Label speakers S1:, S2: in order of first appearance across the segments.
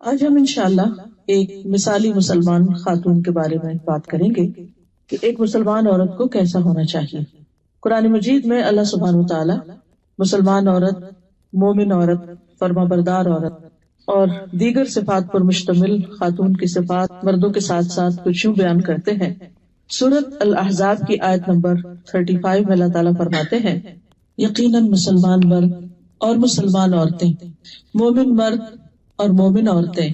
S1: آج ہم انشاءاللہ ایک مثالی مسلمان خاتون کے بارے میں بات کریں گے کہ ایک مسلمان عورت کو کیسا ہونا چاہیے۔ قرآن مجید میں اللہ سبحانہ وتعالی مسلمان عورت، مومن عورت، فرما بردار عورت اور دیگر صفات پر مشتمل خاتون کی صفات مردوں کے ساتھ ساتھ کچھ یوں بیان کرتے ہیں۔ سورۃ الاحزاب کی آیت نمبر 35 میں اللہ تعالیٰ فرماتے ہیں، یقیناً مسلمان مرد اور مسلمان عورتیں، مومن مرد اور مومن عورتیں،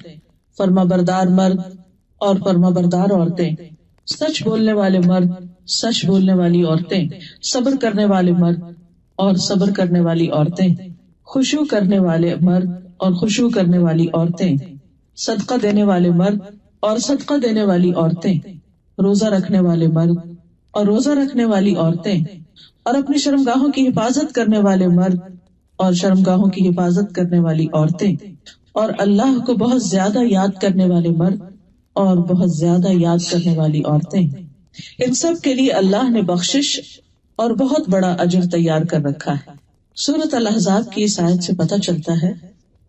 S1: فرما بردار مرد اور فرما بردار عورتیں، سچ بولنے والے مرد، سچ بولنے والی عورتیں، صبر کرنے والے مرد اور صبر کرنے والی عورتیں، خشوع کرنے والے مرد اور خشوع کرنے والی عورتیں، صدقہ دینے والے مرد اور صدقہ دینے والی عورتیں، روزہ رکھنے والے مرد اور روزہ رکھنے والی عورتیں، اور اپنی شرمگاہوں کی حفاظت کرنے والے مرد اور شرمگاہوں کی حفاظت کرنے والی عورتیں، اور اللہ کو بہت زیادہ یاد کرنے والے مرد اور بہت زیادہ یاد کرنے والی عورتیں، ان سب کے لیے اللہ نے بخشش اور بہت بڑا اجر تیار کر رکھا ہے۔ سورۃ الاحزاب کی اس آیت سے پتہ چلتا ہے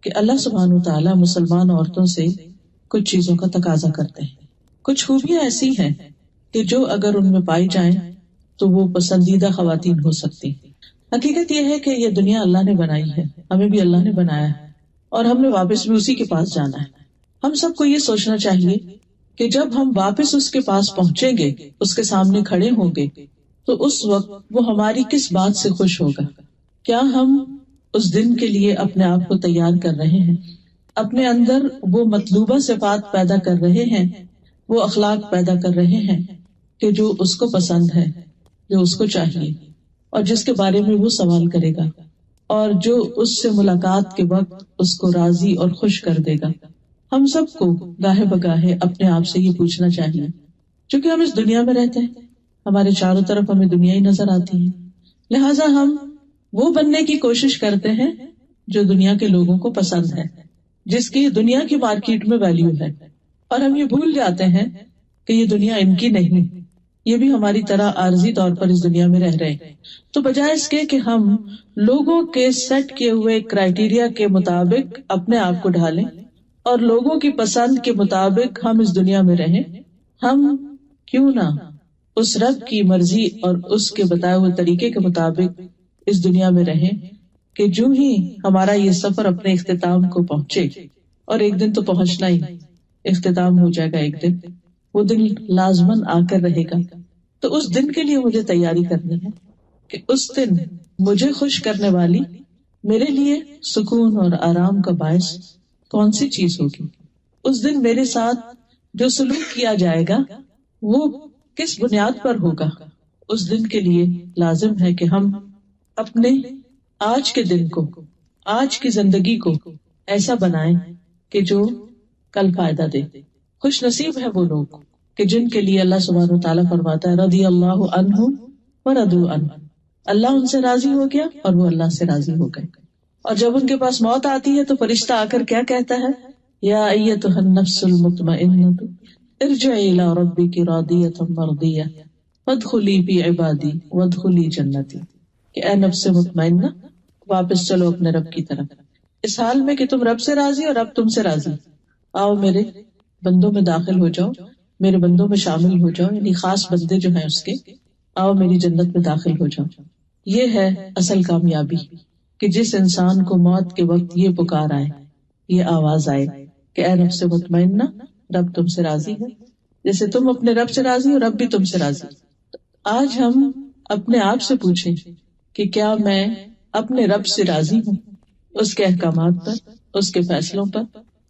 S1: کہ اللہ سبحانہ وتعالی مسلمان عورتوں سے کچھ چیزوں کا تقاضا کرتے ہیں۔ کچھ خوبیاں ایسی ہیں کہ جو اگر ان میں پائی جائیں تو وہ پسندیدہ خواتین ہو سکتی۔ حقیقت یہ ہے کہ یہ دنیا اللہ نے بنائی ہے، ہمیں بھی اللہ نے بنایا ہے اور ہم نے واپس بھی اسی کے پاس جانا ہے۔ ہم سب کو یہ سوچنا چاہیے کہ جب ہم واپس اس کے پاس پہنچیں گے، اس کے سامنے کھڑے ہوں گے، تو اس وقت وہ ہماری کس بات سے خوش ہوگا؟ کیا ہم اس دن کے لیے اپنے آپ کو تیار کر رہے ہیں؟ اپنے اندر وہ مطلوبہ صفات پیدا کر رہے ہیں، وہ اخلاق پیدا کر رہے ہیں کہ جو اس کو پسند ہے، جو اس کو چاہیے اور جس کے بارے میں وہ سوال کرے گا، اور جو اس سے ملاقات کے وقت اس کو راضی اور خوش کر دے گا۔ ہم سب کو گاہے بگاہے اپنے آپ سے یہ پوچھنا چاہیے، چونکہ ہم اس دنیا میں رہتے ہیں، ہمارے چاروں طرف ہمیں دنیا ہی نظر آتی ہے، لہٰذا ہم وہ بننے کی کوشش کرتے ہیں جو دنیا کے لوگوں کو پسند ہے، جس کی دنیا کی مارکیٹ میں ویلیو ہے، اور ہم یہ بھول جاتے ہیں کہ یہ دنیا ان کی نہیں، یہ بھی ہماری طرح عارضی طور پر اس دنیا میں رہ رہے ہیں۔ تو بجائے اس کے کہ ہم لوگوں کے سیٹ کیے ہوئے کرائیٹیریا کے مطابق اپنے آپ کو ڈھالیں اور لوگوں کی پسند کے مطابق ہم اس دنیا میں رہیں، ہم کیوں نہ اس رب کی مرضی اور اس کے بتائے ہوئے طریقے کے مطابق اس دنیا میں رہیں کہ جو ہی ہمارا یہ سفر اپنے اختتام کو پہنچے، اور ایک دن تو پہنچنا ہی، اختتام ہو جائے گا ایک دن، وہ دن لازماً آ کر رہے گا، تو اس دن کے لیے مجھے تیاری کرنی ہے کہ اس دن مجھے خوش کرنے والی، میرے لیے سکون اور آرام کا باعث کون سی چیز ہوگی۔ اس دن میرے ساتھ جو سلوک کیا جائے گا وہ کس بنیاد پر ہوگا۔ اس دن کے لیے لازم ہے کہ ہم اپنے آج کے دن کو، آج کی زندگی کو ایسا بنائیں کہ جو کل فائدہ دے۔ خوش نصیب ہے وہ لوگ کہ جن کے لیے اللہ سبحانہ وتعالیٰ فرماتا ہے، رضی اللہ عنہم ورضوا عنہ، اللہ ان سے راضی ہو گیا اور وہ اللہ سے راضی ہو گئے۔ اور جب ان کے پاس موت آتی ہے تو فرشتہ آ کر کیا کہتا ہے؟ یا ایتھا النفس المطمئنۃ ارجعی الی ربک راضیۃ مرضیہ فادخلی فی عبادی وادخلی جنتی، کہ اے نفس مطمئنہ، واپس چلو اپنے رب کی طرف، اس حال میں کہ تم رب سے راضی اور رب تم سے راضی، آؤ میرے بندوں میں داخل ہو جاؤ، میرے بندوں میں شامل ہو جاؤ، یعنی خاص بندے جو ہیں اس کے، آؤ میری جنت میں داخل ہو جاؤ۔ یہ ہے اصل کامیابی، کہ جس انسان کو موت کے وقت یہ پکار آئے، یہ آواز آئے کہ اے نفس مطمئنہ، رب تم سے راضی ہے، جیسے تم اپنے رب سے راضی ہو، رب بھی تم سے راضی۔ آج ہم اپنے آپ سے پوچھیں کہ کیا میں اپنے رب سے راضی ہوں، اس کے احکامات پر، اس کے فیصلوں پر،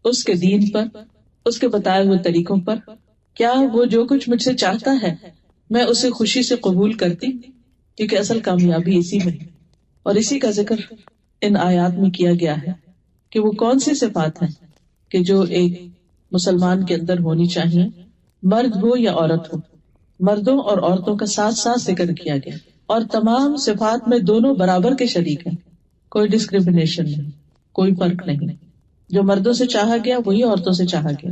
S1: اس کے دین پر، اس کے بتائے ہوئے طریقوں پر؟ کیا وہ جو کچھ مجھ سے چاہتا ہے میں اسے خوشی سے قبول کرتی؟ کیونکہ اصل کامیابی اسی میں ہے، اور اسی کا ذکر ان آیات میں کیا گیا ہے کہ وہ کون سی صفات ہیں کہ جو ایک مسلمان کے اندر ہونی چاہیے، مرد ہو یا عورت ہو۔ مردوں اور عورتوں کا ساتھ ساتھ ذکر کیا گیا، اور تمام صفات میں دونوں برابر کے شریک ہیں، کوئی ڈسکریمنیشن نہیں، کوئی فرق نہیں، جو مردوں سے چاہا گیا وہی عورتوں سے چاہا گیا۔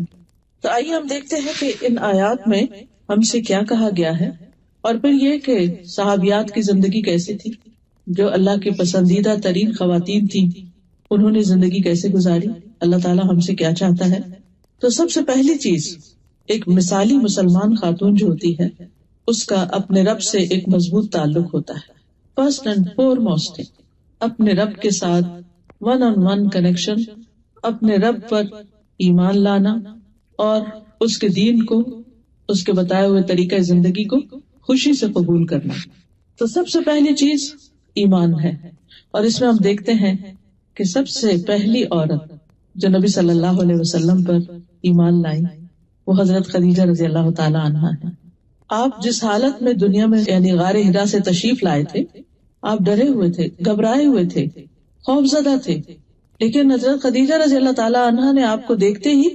S1: تو آئیے ہم دیکھتے ہیں کہ ان آیات میں ہم سے کیا کہا گیا ہے، اور پھر یہ کہ صحابیات کی زندگی کیسی تھی، جو اللہ کی پسندیدہ ترین خواتین تھیں، انہوں نے زندگی کیسے گزاری، اللہ تعالیٰ ہم سے کیا چاہتا ہے؟ تو سب سے پہلی چیز، ایک مثالی مسلمان خاتون جو ہوتی ہے اس کا اپنے رب سے ایک مضبوط تعلق ہوتا ہے. فرسٹ اینڈ فور موسٹ اپنے رب کے ساتھ ون آن ون کنیکشن، اپنے رب پر ایمان لانا اور اس کے دین کو، اس کے بتائے ہوئے طریقہ زندگی کو خوشی سے قبول کرنا. تو سب سے پہلی چیز ایمان ہے. اور اس میں ہم دیکھتے ہیں کہ سب سے پہلی عورت جو نبی صلی اللہ علیہ وسلم پر ایمان لائی وہ حضرت خدیجہ رضی اللہ تعالی عنہا ہے. آپ جس حالت میں دنیا میں یعنی غار حرا سے تشریف لائے تھے، آپ ڈرے ہوئے تھے، گھبرائے ہوئے تھے، خوف زدہ تھے، لیکن حضرت خدیجہ رضی اللہ تعالی عنہا نے آپ کو دیکھتے ہی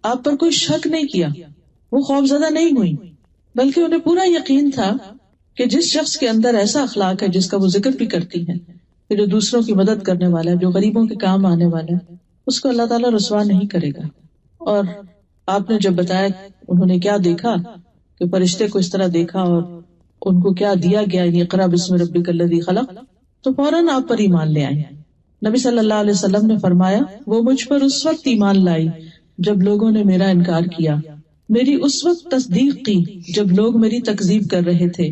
S1: آپ پر کوئی شک نہیں کیا، وہ خوف زدہ نہیں ہوئی، بلکہ انہیں پورا یقین تھا کہ جس شخص کے اندر ایسا اخلاق ہے جس کا وہ ذکر بھی کرتی ہے، کہ جو دوسروں کی مدد کرنے والا ہے، جو غریبوں کے کام آنے والا ہے، اس کو اللہ تعالیٰ رسوا نہیں کرے گا. اور آپ نے جب بتایا انہوں نے کیا دیکھا کہ فرشتے کو اس طرح دیکھا اور ان کو کیا دیا گیا، اقرا بسم ربک الذی خلق، تو فوراً آپ پر ایمان لے آئے. نبی صلی اللہ علیہ وسلم نے فرمایا وہ مجھ پر اس وقت ایمان لائی جب لوگوں نے میرا انکار کیا، میری اس وقت تصدیق کی جب لوگ میری تکذیب کر رہے تھے،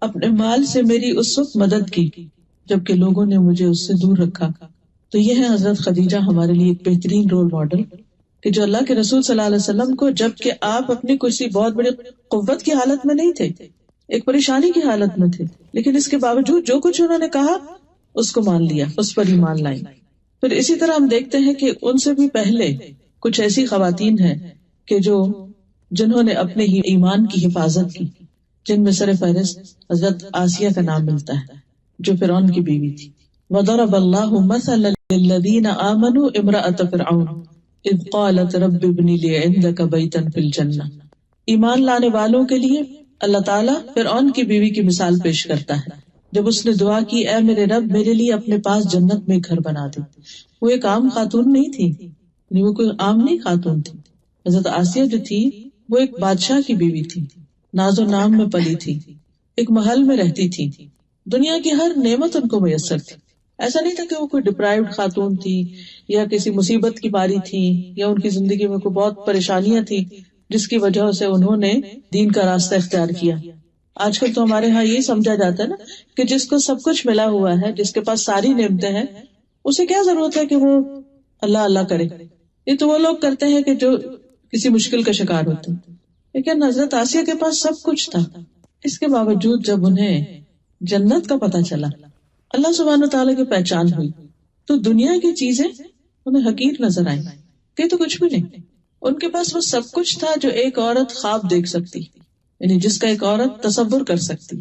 S1: اپنے مال سے میری اس وقت مدد کی جبکہ لوگوں نے مجھے اس سے دور رکھا. تو یہ ہے حضرت خدیجہ ہمارے لیے ایک بہترین رول ماڈل کہ جو اللہ کے رسول صلی اللہ علیہ وسلم کو، جبکہ آپ اپنی کسی بہت بڑی قوت کی حالت میں نہیں تھے، ایک پریشانی کی حالت میں تھے، لیکن اس کے باوجود جو کچھ انہوں نے کہا اس کو مان لیا، اس پر ایمان لائی. پھر اسی طرح ہم دیکھتے ہیں کہ ان سے بھی پہلے کچھ ایسی خواتین ہیں کہ جنہوں نے اپنے ہی ایمان کی حفاظت کی، جن میں سر فہرست حضرت آسیہ کا نام ملتا ہے جو فرعون کی بیوی تھی. وَضَرَبَ اللَّهُ مَثَلًا لِّلَّذِينَ آمَنُوا امْرَأَتَ فِرْعَوْنَ اذ قالت رب ابن لی عندک بیتا فی الجنہ. ایمان لانے والوں کے لیے اللہ تعالیٰ فرعون کی بیوی کی مثال پیش کرتا ہے جب اس نے دعا کی اے میرے رب میرے لیے اپنے پاس جنت میں گھر بنا دے. وہ ایک عام خاتون نہیں تھی، یعنی وہ کوئی عام نہیں خاتون تھی. حضرت آسیہ جو تھی وہ ایک بادشاہ کی بیوی تھی، ناز و نام میں پلی تھی، ایک محل میں رہتی تھی، دنیا کی ہر نعمت ان کو میسر تھی. ایسا نہیں تھا کہ وہ کوئی ڈپرائیوڈ خاتون تھی یا کسی مصیبت کی باری تھی یا ان کی زندگی میں کوئی بہت پریشانیاں تھی جس کی وجہ سے انہوں نے دین کا راستہ اختیار کیا. آج کل تو ہمارے ہاں یہ سمجھا جاتا ہے نا کہ جس کو سب کچھ ملا ہوا ہے، جس کے پاس ساری نعمتیں ہیں، اسے کیا ضرورت ہے کہ وہ اللہ اللہ کرے. یہ تو وہ لوگ کرتے ہیں کہ جو کسی مشکل کا شکار ہوتے ہیں. لیکن حضرت آسیہ کے پاس سب کچھ تھا، اس کے باوجود جب انہیں جنت کا پتہ چلا، اللہ سبحانہ تعالیٰ کی پہچان ہوئی، تو دنیا کی چیزیں انہیں حقیر نظر آئیں کہ تو کچھ بھی نہیں. ان کے پاس وہ سب کچھ تھا جو ایک عورت خواب دیکھ سکتی، یعنی جس کا ایک عورت تصور کر سکتی.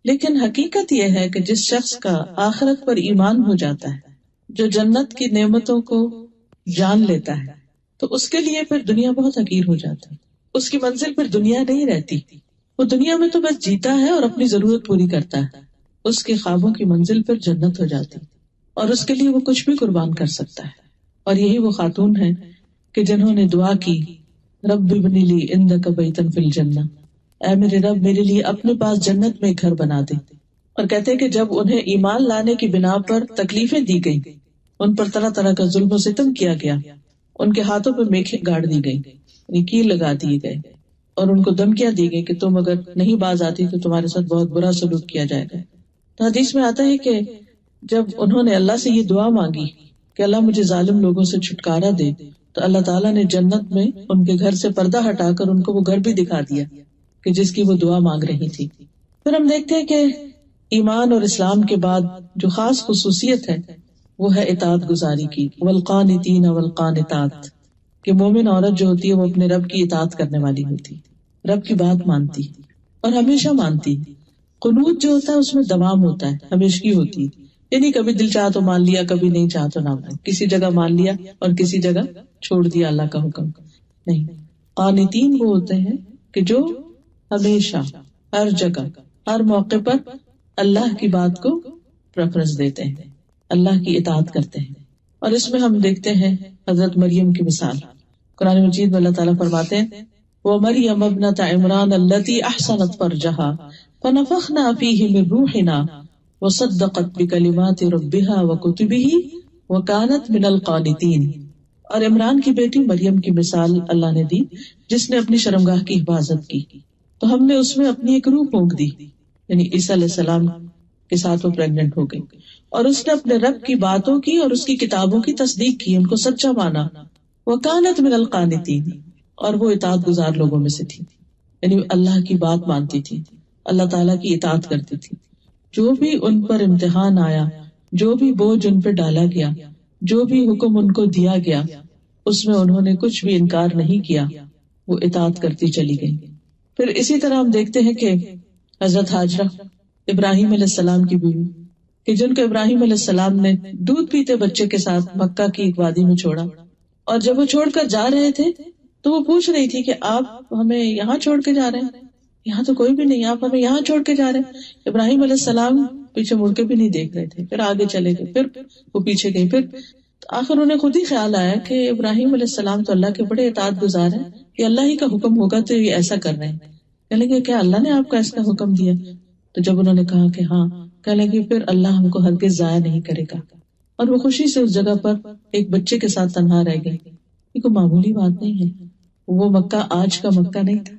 S1: لیکن حقیقت یہ ہے کہ جس شخص کا آخرت پر ایمان ہو جاتا ہے، جو جنت کی نعمتوں کو جان لیتا ہے، تو اس کے لیے پھر دنیا بہت حقیر ہو جاتا ہے. اس کی منزل پھر دنیا نہیں رہتی. وہ دنیا میں تو بس جیتا ہے اور اپنی ضرورت پوری کرتا ہے. اس کے خوابوں کی منزل پھر جنت ہو جاتی اور اس کے لیے وہ کچھ بھی قربان کر سکتا ہے. اور یہی وہ خاتون ہے کہ جنہوں نے دعا کی رب ابن لی عندک بیتا فی الجنہ، اے میرے رب میرے لیے اپنے پاس جنت میں گھر بنا دے. اور کہتے کہ جب انہیں ایمان لانے کی بنا پر تکلیفیں دی گئی، ان پر طرح طرح کا ظلم و ستم کیا گیا، ان کے ہاتھوں پہ میخیں گاڑ دی گئی، کیل لگا دیے گئے اور ان کو دھمکیاں دی گئی کہ تم اگر نہیں باز آتی تو تمہارے ساتھ بہت برا سلوک کیا جائے گا. تو حدیث میں آتا ہے کہ جب انہوں نے اللہ سے یہ دعا مانگی کہ اللہ مجھے ظالم لوگوں سے چھٹکارا دے، تو اللہ تعالیٰ نے جنت میں ان کے گھر سے پردہ ہٹا کر ان کو وہ گھر بھی دکھا دیا کہ جس کی وہ دعا مانگ رہی تھی. پھر ہم دیکھتے ہیں کہ ایمان اور اسلام کے بعد جو خاص خصوصیت ہے وہ ہے اطاعت گزاری کی. والقانتین والقانتات، کہ مومن عورت جو ہوتی ہے وہ اپنے رب کی اطاعت کرنے والی ہوتی، رب کی بات مانتی اور ہمیشہ مانتی. قنوت جو ہوتا ہے اس میں دوام ہوتا ہے، ہمیشگی ہوتی ہے، یعنی کبھی دل چاہ تو مان لیا، کبھی نہیں چاہ تو نہ مان، کسی جگہ مان لیا اور کسی جگہ چھوڑ دیا اللہ کا حکم نہیں. قانتین وہ ہوتے ہیں کہ جو ہمیشہ ہر جگہ ہر موقع پر اللہ کی بات کو پریفرنس دیتے ہیں، اللہ کی اطاعت کرتے ہیں. اور اس میں ہم دیکھتے ہیں حضرت مریم کی مثال. قرآن مجید میں اللہ تعالیٰ فرماتے ہیں وَمَرْيَمَ ابْنَتَ عِمْرَانَ الَّتِي أَحْصَنَتْ فَرْجَهَا فَنَفَخْنَا فِيهِ مِنْ رُوحِنَا وَصَدَّقَتْ بِكَلِمَاتِ رَبِّهَا وَكُتُبِهِ وَكَانَتْ مِنَ الْقَانِتِينَ. اور عمران کی بیٹی مریم کی مثال اللہ نے دی جس نے اپنی شرمگاہ کی حفاظت کی، تو ہم نے اس میں اپنی ایک روح پھونک دی، یعنی عیسیٰ علیہ السلام کے ساتھ وہ پریگننٹ ہو گئی، اور اس نے اپنے رب کی باتوں کی اور اس کی کتابوں کی تصدیق کی، ان کو سچا مانا، وَكَانَتْ مِنَ الْقَانِتِينَ، اور وہ اطاعت گزار لوگوں میں سے تھی، یعنی اللہ کی بات مانتی تھی، اللہ تعالیٰ کی اطاعت کرتی تھی۔ جو بھی ان پر امتحان آیا، جو بھی بوجھ ان پہ ڈالا گیا، جو بھی حکم ان کو دیا گیا، اس میں انہوں نے کچھ بھی انکار نہیں کیا، وہ اطاعت کرتی چلی گئی۔ پھر اسی طرح ہم دیکھتے ہیں کہ حضرت ہاجرہ ابراہیم علیہ السلام کی بیوی، کہ جن کو ابراہیم علیہ السلام نے دودھ پیتے بچے کے ساتھ مکہ کی ایک وادی میں چھوڑا، اور جب وہ چھوڑ کر جا رہے تھے تو وہ پوچھ رہی تھی کہ آپ ہمیں یہاں چھوڑ کے جا رہے ہیں، یہاں تو کوئی بھی نہیں، آپ ہمیں یہاں چھوڑ کے جا رہے ہیں۔ ابراہیم علیہ السلام پیچھے مڑ کے بھی نہیں دیکھ رہے تھے، پھر آگے چلے گئے، پھر وہ پیچھے گئی، پھر آخر انہیں خود ہی خیال آیا کہ ابراہیم علیہ السلام تو اللہ کے بڑے اطاعت گزار ہیں، کہ اللہ ہی کا حکم ہوگا تو یہ ایسا کر رہے ہیں، کہنے لگے کیا اللہ نے آپ کو ایسا حکم دیا؟ تو جب انہوں نے کہا کہ ہاں، کہنے لگے پھر اللہ ہم کو ہرگز ضائع نہیں کرے گا، اور وہ خوشی سے اس جگہ پر ایک بچے کے ساتھ تنہا رہ گئی۔ یہ کوئی معمولی بات نہیں ہے، وہ مکہ آج کا مکہ نہیں تھا،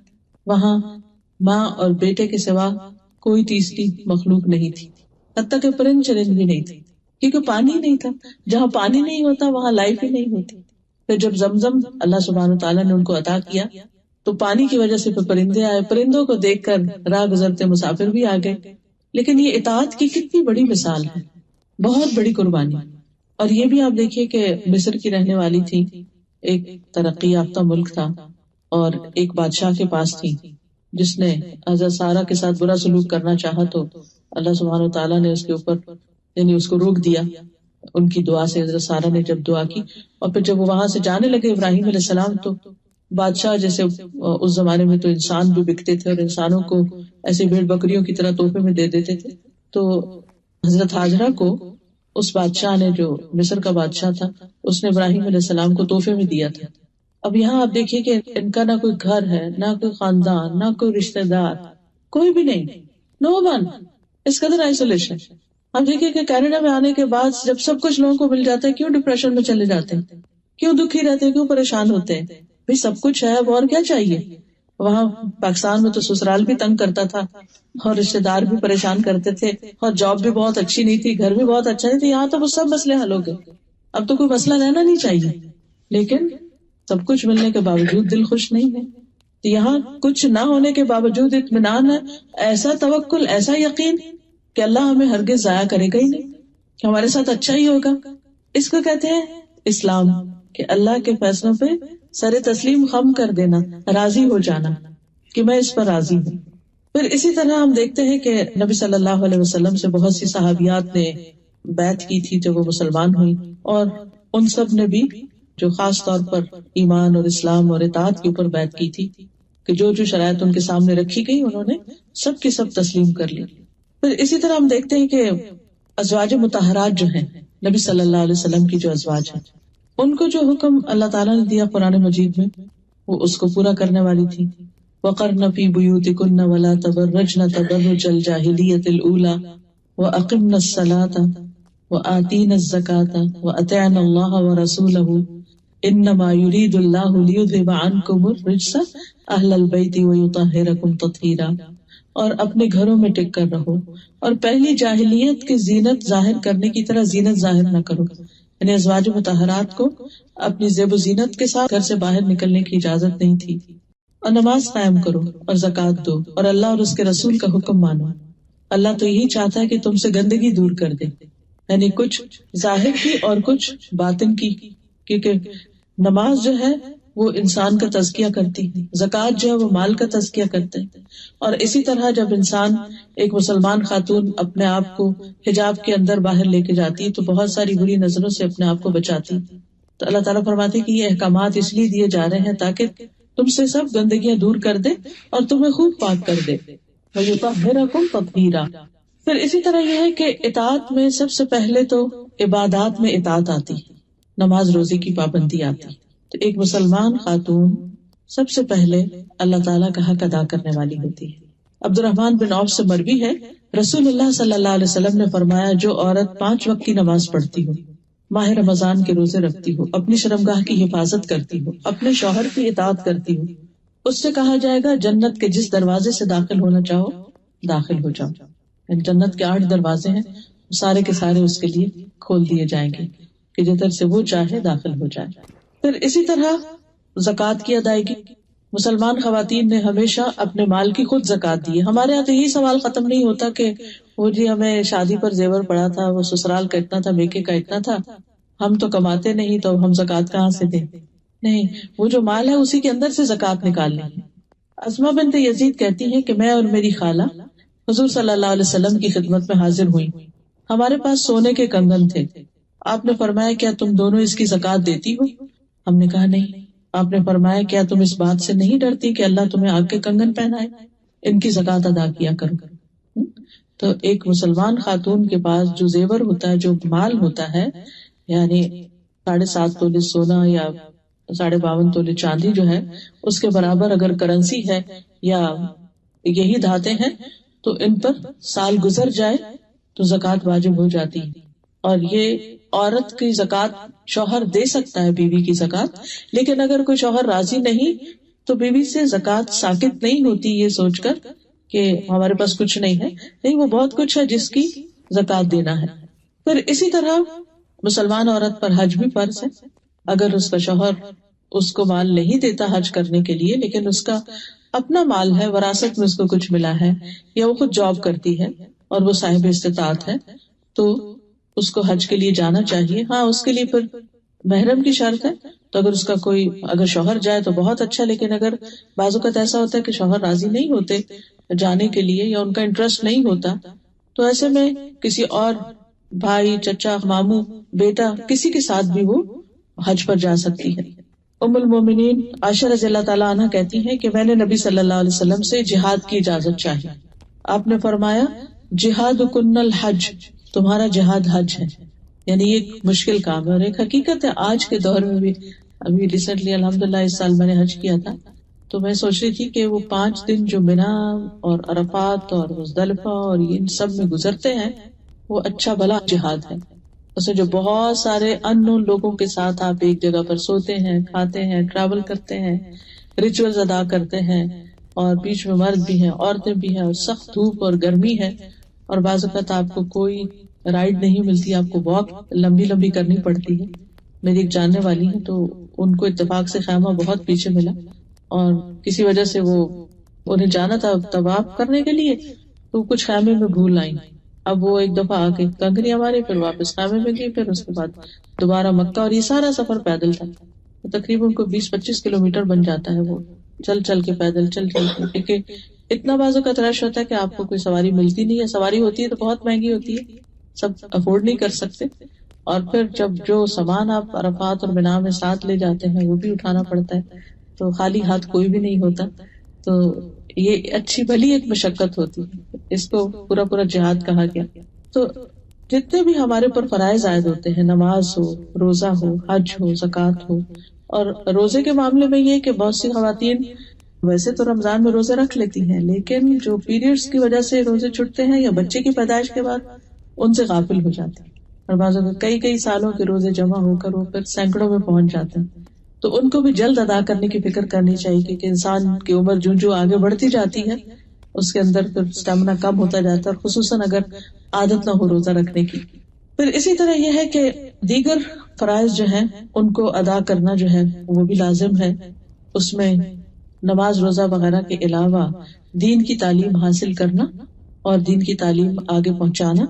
S1: وہاں ماں اور بیٹے کے سوا کوئی تیسری مخلوق نہیں تھی، حتیٰ کہ پرند چرند بھی نہیں تھی، کیونکہ پانی نہیں تھا، جہاں پانی نہیں ہوتا وہاں لائف ہی نہیں ہوتی۔ پھر جب زمزم اللہ سبحانہ تعالیٰ نے ان کو عطا کیا تو پانی کی وجہ سے پھر پرندے آئے، پرندوں کو دیکھ کر راہ گزرتے مسافر بھی آ گئے۔ لیکن یہ اطاعت کی کتنی بڑی مثال ہے، بہت بڑی قربانی۔ اور یہ بھی آپ دیکھیے کہ مصر کی رہنے والی تھی، ایک ترقی یافتہ ملک تھا، اور ایک بادشاہ کے پاس تھی جس نے حضرت سارہ کے ساتھ برا سلوک کرنا چاہا، تو اللہ سبحانہ وتعالیٰ نے اس کے اوپر یعنی اس کو روک دیا ان کی دعا سے۔ حضرت سارہ نے جب دعا کی اور پھر جب وہ وہاں سے جانے لگے ابراہیم علیہ السلام، تو بادشاہ جیسے اس زمانے میں تو انسان بھی بکتے تھے اور انسانوں کو ایسے بھیڑ بکریوں کی طرح تحفے میں دے دیتے تھے، تو حضرت ہاجرہ کو اس بادشاہ نے، جو مصر کا بادشاہ تھا، اس نے ابراہیم علیہ السلام کو تحفے میں دیا تھا۔ اب یہاں آپ دیکھیے کہ ان کا نہ کوئی گھر ہے، نہ کوئی خاندان، نہ کوئی رشتہ دار، کوئی بھی نہیں، نو ون، اس قدر آئسولیشن۔ ہم دیکھیے کہ کینیڈا میں آنے کے بعد جب سب کچھ لوگوں کو مل جاتا ہے، کیوں ڈپریشن میں چلے جاتے ہیں، کیوں دکھی رہتے ہیں، کیوں پریشان ہوتے ہیں؟ بھئی سب کچھ ہے، اب اور کیا چاہیے؟ وہاں پاکستان میں تو سسرال بھی تنگ کرتا تھا اور رشتہ دار بھی پریشان کرتے تھے، اور جاب بھی بہت اچھی نہیں تھی، گھر بھی بہت اچھا نہیں تھا، یہاں تو وہ سب مسئلے حل ہو گئے، اب تو کوئی مسئلہ رہنا نہیں چاہیے۔ لیکن سب کچھ ملنے کے باوجود دل خوش نہیں ہے، تو یہاں کچھ نہ ہونے کے باوجود اطمینان ہے، ایسا توکل، ایسا یقین کہ اللہ ہمیں ہرگز ضائع کرے گا ہی نہیں، ہمارے ساتھ اچھا ہی ہوگا۔ اس کو کہتے ہیں اسلام، کہ اللہ کے فیصلوں پہ سر تسلیم خم کر دینا، راضی ہو جانا کہ میں اس پر راضی ہوں۔ پھر اسی طرح ہم دیکھتے ہیں کہ نبی صلی اللہ علیہ وسلم سے بہت سی صحابیات نے بیعت کی تھی جب وہ مسلمان ہوئی، اور ان سب نے بھی جو خاص طور پر ایمان اور اسلام اور اطاعت کے اوپر بیعت کی تھی، کہ جو جو شرائط ان کے سامنے رکھی گئی انہوں نے سب کی سب تسلیم کر لی۔ پھر اسی طرح ہم دیکھتے ہیں کہ ازواج مطہرات جو ہیں، نبی صلی اللہ علیہ وسلم کی جو ازواج ہیں، ان کو جو حکم اللہ تعالیٰ نے دیا قرآن مجید میں، وہ اس کو پورا کرنے والی تھی۔ وَقَرْنَ فِي بُيُوتِكُنَّ وَلَا تَبَرَّجْنَ تَبَرُّجَ الْجَاهِلِيَّةِ الْأُولَى وَأَقِمْنَ الصَّلَاةَ وَآتِينَ الزَّكَاةَ وَأَطِعْنَ اللَّهَ وَرَسُولَهُ إِنَّمَا يُرِيدُ اللَّهُ لِيُذْهِبَ عَنْكُمُ الرِّجْسَ أَهْلَ الْبَيْتِ وَيُطَهِّرَكُمْ تَطْهِيرًا، اور اپنے گھروں میں ٹک کر رہو، اور پہلی جاہلیت کی زینت ظاہر کرنے کی طرح زینت ظاہر نہ کرو، یعنی ازواج مطہرات کو اپنی زیب و زینت کے ساتھ گھر سے باہر نکلنے کی اجازت نہیں تھی۔ اور نماز قائم کرو اور زکوٰۃ دو اور اللہ اور اس کے رسول کا حکم مانو۔ اللہ تو یہی چاہتا ہے کہ تم سے گندگی دور کر دے، یعنی کچھ ظاہر کی اور کچھ باطن کی، کیونکہ نماز جو ہے وہ انسان کا تزکیہ کرتی ہے، زکوٰۃ جو ہے وہ مال کا تزکیہ کرتے ہیں، اور اسی طرح جب انسان ایک مسلمان خاتون اپنے آپ کو حجاب کے اندر باہر لے کے جاتی ہے تو بہت ساری بری نظروں سے اپنے آپ کو بچاتی۔ تو اللہ تعالیٰ فرماتے ہیں کہ یہ احکامات اس لیے دیے جا رہے ہیں تاکہ تم سے سب گندگیاں دور کر دے اور تمہیں خوب پاک کر دے۔ وَيُطَهِّرَكُمْ تَطْهِيرًا۔ پھر اسی طرح یہ ہے کہ اطاعت میں سب سے پہلے تو عبادات میں اطاعت آتی، نماز روزے کی پابندی آتی۔ تو ایک مسلمان خاتون سب سے پہلے اللہ تعالیٰ کا حق ادا کرنے والی ہوتی ہے۔ عبد الرحمن بن عوف سے مروی ہے، رسول اللہ صلی اللہ علیہ وسلم نے فرمایا، جو عورت 5 وقت کی نماز پڑھتی ہو ماہ رمضان کے روزے رکھتی ہو، اپنی شرمگاہ کی حفاظت کرتی ہو، اپنے شوہر کی اطاعت کرتی ہو، اس سے کہا جائے گا جنت کے جس دروازے سے داخل ہونا چاہو داخل ہو جاؤ۔ جنت کے 8 دروازے ہیں، سارے کے سارے اس کے لیے کھول دیے جائیں گے کہ جدھر سے وہ چاہے داخل ہو جائے۔ پھر اسی طرح زکوٰۃ کی ادائیگی، مسلمان خواتین نے ہمیشہ اپنے مال کی خود زکوٰۃ دی ہے۔ ہمارے یہاں تو یہی سوال ختم نہیں ہوتا کہ وہ جی ہمیں شادی پر زیور پڑا تھا، وہ سسرال کا اتنا تھا، میکے کا اتنا تھا، ہم تو کماتے نہیں تو ہم زکوٰۃ کہاں سے دیں؟ نہیں، وہ جو مال ہے اسی کے اندر سے زکوٰۃ نکالنی ہے۔ اسماء بنت یزید کہتی ہیں کہ میں اور میری خالہ حضور صلی اللہ علیہ وسلم کی خدمت میں حاضر ہوئی، ہمارے پاس سونے کے کنگن تھے، آپ نے فرمایا کیا تم دونوں اس کی زکوٰۃ دیتی ہو؟ ہم نے کہا نہیں۔ آپ نے فرمایا کیا تم اس بات سے نہیں ڈرتی کہ اللہ تمہیں آگ کے کنگن پہنائے؟ ان کی زکوٰۃ ادا کیا کرو۔ تو ایک مسلمان خاتون کے پاس جو زیور ہوتا ہے، جو مال ہوتا ہے، یعنی 7.5 تولے سونا یا 52.5 تولے چاندی جو ہے، اس کے برابر اگر کرنسی ہے یا یہی دھاتیں ہیں تو ان پر سال گزر جائے تو زکوٰۃ واجب ہو جاتی ہے۔ اور یہ عورت کی زکوٰۃ شوہر دے سکتا ہے، بیوی کی زکوٰۃ، لیکن اگر کوئی شوہر راضی نہیں تو بیوی سے زکوٰۃ ساقط نہیں ہوتی یہ سوچ کر کہ ہمارے پاس کچھ نہیں ہے، نہیں، وہ بہت کچھ ہے جس کی زکوٰۃ دینا ہے۔ پھر اسی طرح مسلمان عورت پر حج بھی فرض ہے۔ اگر اس کا شوہر اس کو مال نہیں دیتا حج کرنے کے لیے، لیکن اس کا اپنا مال ہے، وراثت میں اس کو کچھ ملا ہے، یا وہ خود جاب کرتی ہے اور وہ صاحب استطاعت ہے، تو اس کو حج کے لیے جانا چاہیے۔ ہاں، اس کے لیے پھر محرم کی شرط ہے، تو اگر اس کا کوئی اگر شوہر جائے تو بہت اچھا، لیکن اگر بعض اوقات ایسا ہوتا ہے کہ شوہر راضی نہیں ہوتے جانے کے لیے یا ان کا انٹرسٹ نہیں ہوتا، تو ایسے میں کسی اور بھائی، چچا، ماموں، بیٹا، کسی کے ساتھ بھی وہ حج پر جا سکتی ہے۔ ام المومنین عائشہ رضی اللہ تعالیٰ عنہ کہتی ہیں کہ میں نے نبی صلی اللہ علیہ وسلم سے جہاد کی اجازت چاہی، آپ نے فرمایا جہاد کن الحج، تمہارا جہاد حج ہے، یعنی یہ ایک مشکل کام ہے اور ایک حقیقت ہے آج کے دور میں بھی۔ ابھی ریسنٹلی الحمدللہ اس سال میں نے حج کیا تھا، تو میں سوچ رہی تھی کہ وہ 5 دن جو منا اور عرفات اور مزدلفہ اور ان سب میں گزرتے ہیں، وہ اچھا بھلا جہاد ہے۔ اس میں جو بہت سارے اننون لوگوں کے ساتھ آپ ایک جگہ پر سوتے ہیں، کھاتے ہیں، ٹریول کرتے ہیں، ریچولز ادا کرتے ہیں، اور بیچ میں مرد بھی ہیں، عورتیں بھی ہیں، اور سخت دھوپ اور گرمی ہے، اور بعض اوقات آپ کو کوئی رائڈ نہیں ملتی، آپ کو واک لمبی لمبی کرنی پڑتی ہے۔ میری ایک جاننے والی ہے تو ان کو اتفاق سے خیمہ بہت پیچھے ملا، اور کسی وجہ سے وہ انہیں جانا تھا طواف کرنے کے لیے، تو کچھ خیمے میں بھول آئی۔ اب وہ ایک دفعہ آ کے کنکریاں مارے، پھر واپس خیمے میں گئی، پھر اس کے بعد دوبارہ مکہ، اور یہ سارا سفر پیدل تھا، تقریباً کو 20-25 کلومیٹر بن جاتا ہے، وہ چل چل کے پیدل چل چل کے، کیونکہ اتنا بازو کا رش ہوتا ہے کہ آپ کو کوئی سواری ملتی نہیں ہے، سواری ہوتی ہے تو بہت مہنگی ہوتی ہے، سب افورڈ نہیں کر سکتے، اور پھر جب جو سامان آپ عرفات اور منا میں ساتھ لے جاتے ہیں وہ بھی اٹھانا پڑتا ہے، تو خالی ہاتھ کوئی بھی نہیں ہوتا، تو یہ اچھی بھلی ایک مشقت ہوتی ہے، اس کو پورا پورا جہاد کہا گیا۔ تو جتنے بھی ہمارے پر فرائض عائد ہوتے ہیں، نماز ہو، روزہ ہو، حج ہو، زکوٰۃ ہو، اور روزے کے معاملے میں یہ کہ بہت سی خواتین ویسے تو رمضان میں روزے رکھ لیتی ہیں، لیکن جو پیریڈز کی وجہ سے روزے چھٹتے ہیں یا بچے کی پیدائش کے بعد ان سے غافل ہو جاتے ہیں، اور بعضوں کے کئی سالوں کے روزے جمع ہو کر وہ پھر سینکڑوں میں پہنچ جاتے ہیں، تو ان کو بھی جلد ادا کرنے کی فکر کرنی چاہیے، کیونکہ انسان کی عمر جو آگے بڑھتی جاتی ہے اس کے اندر پھر اسٹیمنا کم ہوتا جاتا ہے، اور خصوصاً اگر عادت نہ ہو روزہ رکھنے کی۔ پھر اسی طرح یہ ہے کہ دیگر فرائض جو ہیں ان کو ادا کرنا جو ہے وہ بھی لازم ہے، اس میں نماز، روزہ وغیرہ کے علاوہ دین کی تعلیم حاصل کرنا اور دین کی تعلیم آگے پہنچانا،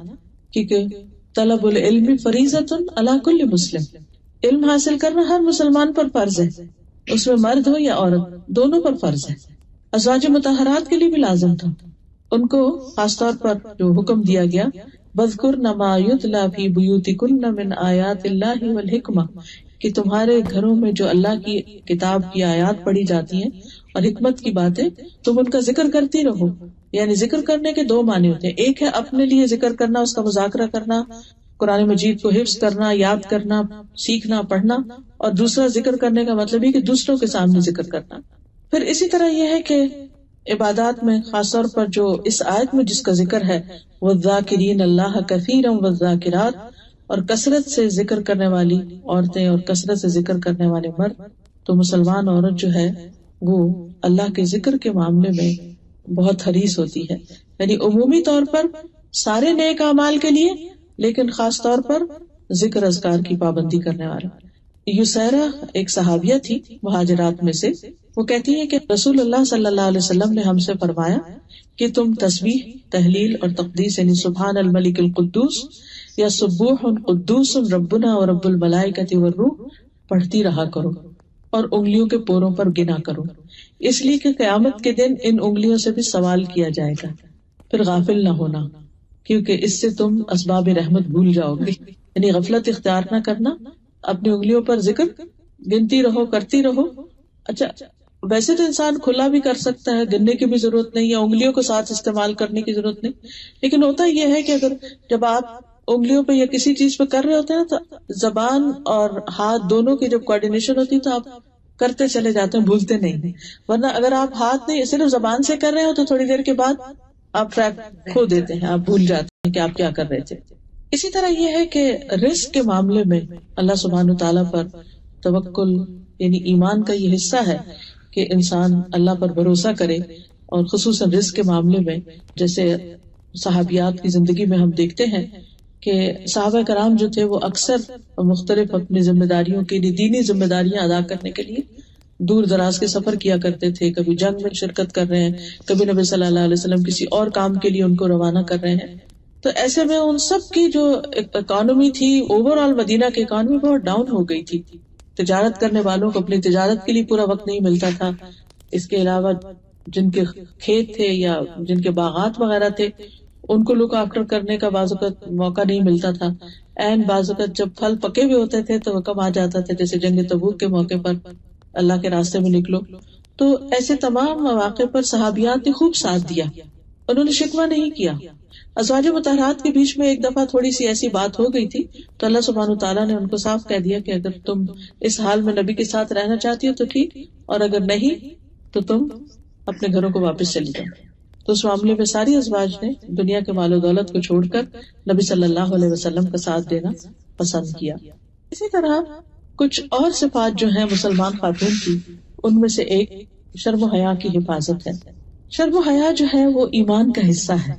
S1: کیونکہ طلب العلم فریضۃ علی کل مسلم، علم حاصل کرنا ہر مسلمان پر فرض ہے، اس میں مرد ہو یا عورت، دونوں پر فرض ہے۔ ازواج مطہرات کے لیے بھی لازم تھا، ان کو خاص طور پر جو حکم دیا گیا وَاذْكُرْنَ مَا يُتْلَى فِي بُيُوتِكُنَّ مِنْ آیَاتِ اللَّهِ وَالْحِکْمَةِ، کہ تمہارے گھروں میں جو اللہ کی کتاب کی آیات پڑھی جاتی ہیں اور حکمت کی باتیں، تم ان کا ذکر کرتی رہو۔ یعنی ذکر کرنے کے 2 معنی ہوتے ہیں، ایک ہے اپنے لیے ذکر کرنا، اس کا مذاکرہ کرنا، قرآن مجید کو حفظ کرنا، یاد کرنا، سیکھنا، پڑھنا، اور دوسرا ذکر کرنے کا مطلب ہے کہ دوسروں کے سامنے ذکر کرنا۔ پھر اسی طرح یہ ہے کہ عبادات میں خاص طور پر جو اس آیت میں جس کا ذکر ہے وَالذَّاكِرِينَ اللَّهَ كَثِيرًا وَالذَّاكِرَاتِ، اور کثرت سے ذکر کرنے والی عورتیں اور کثرت سے ذکر کرنے والے مرد، تو مسلمان عورت جو ہے وہ اللہ کے ذکر کے معاملے میں بہت حریص ہوتی ہے، یعنی عمومی طور پر سارے نیک اعمال کے لیے، لیکن خاص طور پر ذکر اذکار کی پابندی کرنے والا۔ یسیرہ ایک صحابیہ تھی مہاجرات میں سے، وہ کہتی ہے کہ رسول اللہ صلی اللہ علیہ وسلم نے ہم سے فرمایا کہ تم تسبیح، تحلیل اور تقدیس یعنی سبحان الملک القدوس یا سبوح قدوس ربنا و رب الملائکۃ والروح پڑھتی رہا کرو اور انگلیوں کے پوروں پر گنا کرو، اس لیے کہ قیامت کے دن ان انگلیوں سے بھی سوال کیا جائے گا، پھر غافل نہ ہونا کیونکہ اس سے تم اسباب رحمت بھول جاؤ گے، یعنی غفلت اختیار نہ کرنا، اپنی انگلیوں پر ذکر گنتی رہو، کرتی رہو۔ اچھا ویسے تو انسان کھلا بھی کر سکتا ہے، گننے کی بھی ضرورت نہیں ہے، انگلیوں کو ساتھ استعمال کرنے کی ضرورت نہیں، لیکن ہوتا یہ ہے کہ اگر جب آپ انگلیوں پہ یا کسی چیز پہ کر رہے ہوتے ہیں تو زبان اور ہاتھ دونوں کی جب کوآرڈینیشن ہوتی ہے تو آپ کرتے چلے جاتے ہیں، بھولتے نہیں، ورنہ اگر آپ ہاتھ نہیں صرف زبان سے کر رہے ہو تو تھوڑی دیر کے بعد آپ ٹریک کھو دیتے ہیں، آپ بھول جاتے ہیں کہ آپ کیا کر رہے تھے۔ اسی طرح یہ ہے کہ رزق کے معاملے میں اللہ سبحانہ تعالیٰ پر توکل یعنی ایمان کا یہ حصہ ہے کہ انسان اللہ پر بھروسہ کرے، اور خصوصاً رزق کے معاملے میں جیسے صحابیات کی زندگی میں ہم دیکھتے ہیں کہ صحابہ کرام جو تھے وہ اکثر مختلف اپنی ذمہ داریوں کے لیے، دینی ذمہ داریاں ادا کرنے کے لیے دور دراز کے سفر کیا کرتے تھے، کبھی جنگ میں شرکت کر رہے ہیں، کبھی نبی صلی اللہ علیہ وسلم کسی اور کام کے لیے ان کو روانہ کر رہے ہیں، تو ایسے میں ان سب کی جو اکانومی تھی، اوور آل مدینہ کی اکانومی بہت ڈاؤن ہو گئی تھی۔ تجارت کرنے والوں کو اپنی تجارت کے لیے پورا وقت نہیں ملتا تھا، اس کے علاوہ جن کے کھیت تھے یا جن کے باغات وغیرہ تھے ان کو لک آفٹر کرنے کا بعض اوقات موقع نہیں ملتا تھا، اینڈ بعض اوقات جب پھل پکے ہوئے ہوتے تھے تو حکم آ جاتا تھا جیسے جنگ تبوک کے موقع پر اللہ کے راستے میں نکلو، تو ایسے تمام مواقع پر صحابیات نے خوب ساتھ دیا، انہوں نے شکوہ نہیں کیا۔ ازواج مطہرات کے بیچ میں ایک دفعہ تھوڑی سی ایسی بات ہو گئی تھی تو اللہ سبحانہ تعالیٰ نے ان کو صاف کہہ دیا کہ اگر تم اس حال میں نبی کے ساتھ رہنا چاہتی ہو تو ٹھیک، اور اگر نہیں تو تم اپنے گھروں کو واپس چلی جاؤ۔ تو اس معاملے میں ساری ازواج نے دنیا کے مال و دولت کو چھوڑ کر نبی صلی اللہ علیہ وسلم کا ساتھ دینا پسند کیا۔ اسی طرح کچھ اور صفات جو ہیں مسلمان خاتون کی، ان میں سے ایک شرم و حیا کی حفاظت ہے۔ شرم و حیا جو ہے وہ ایمان کا حصہ ہے،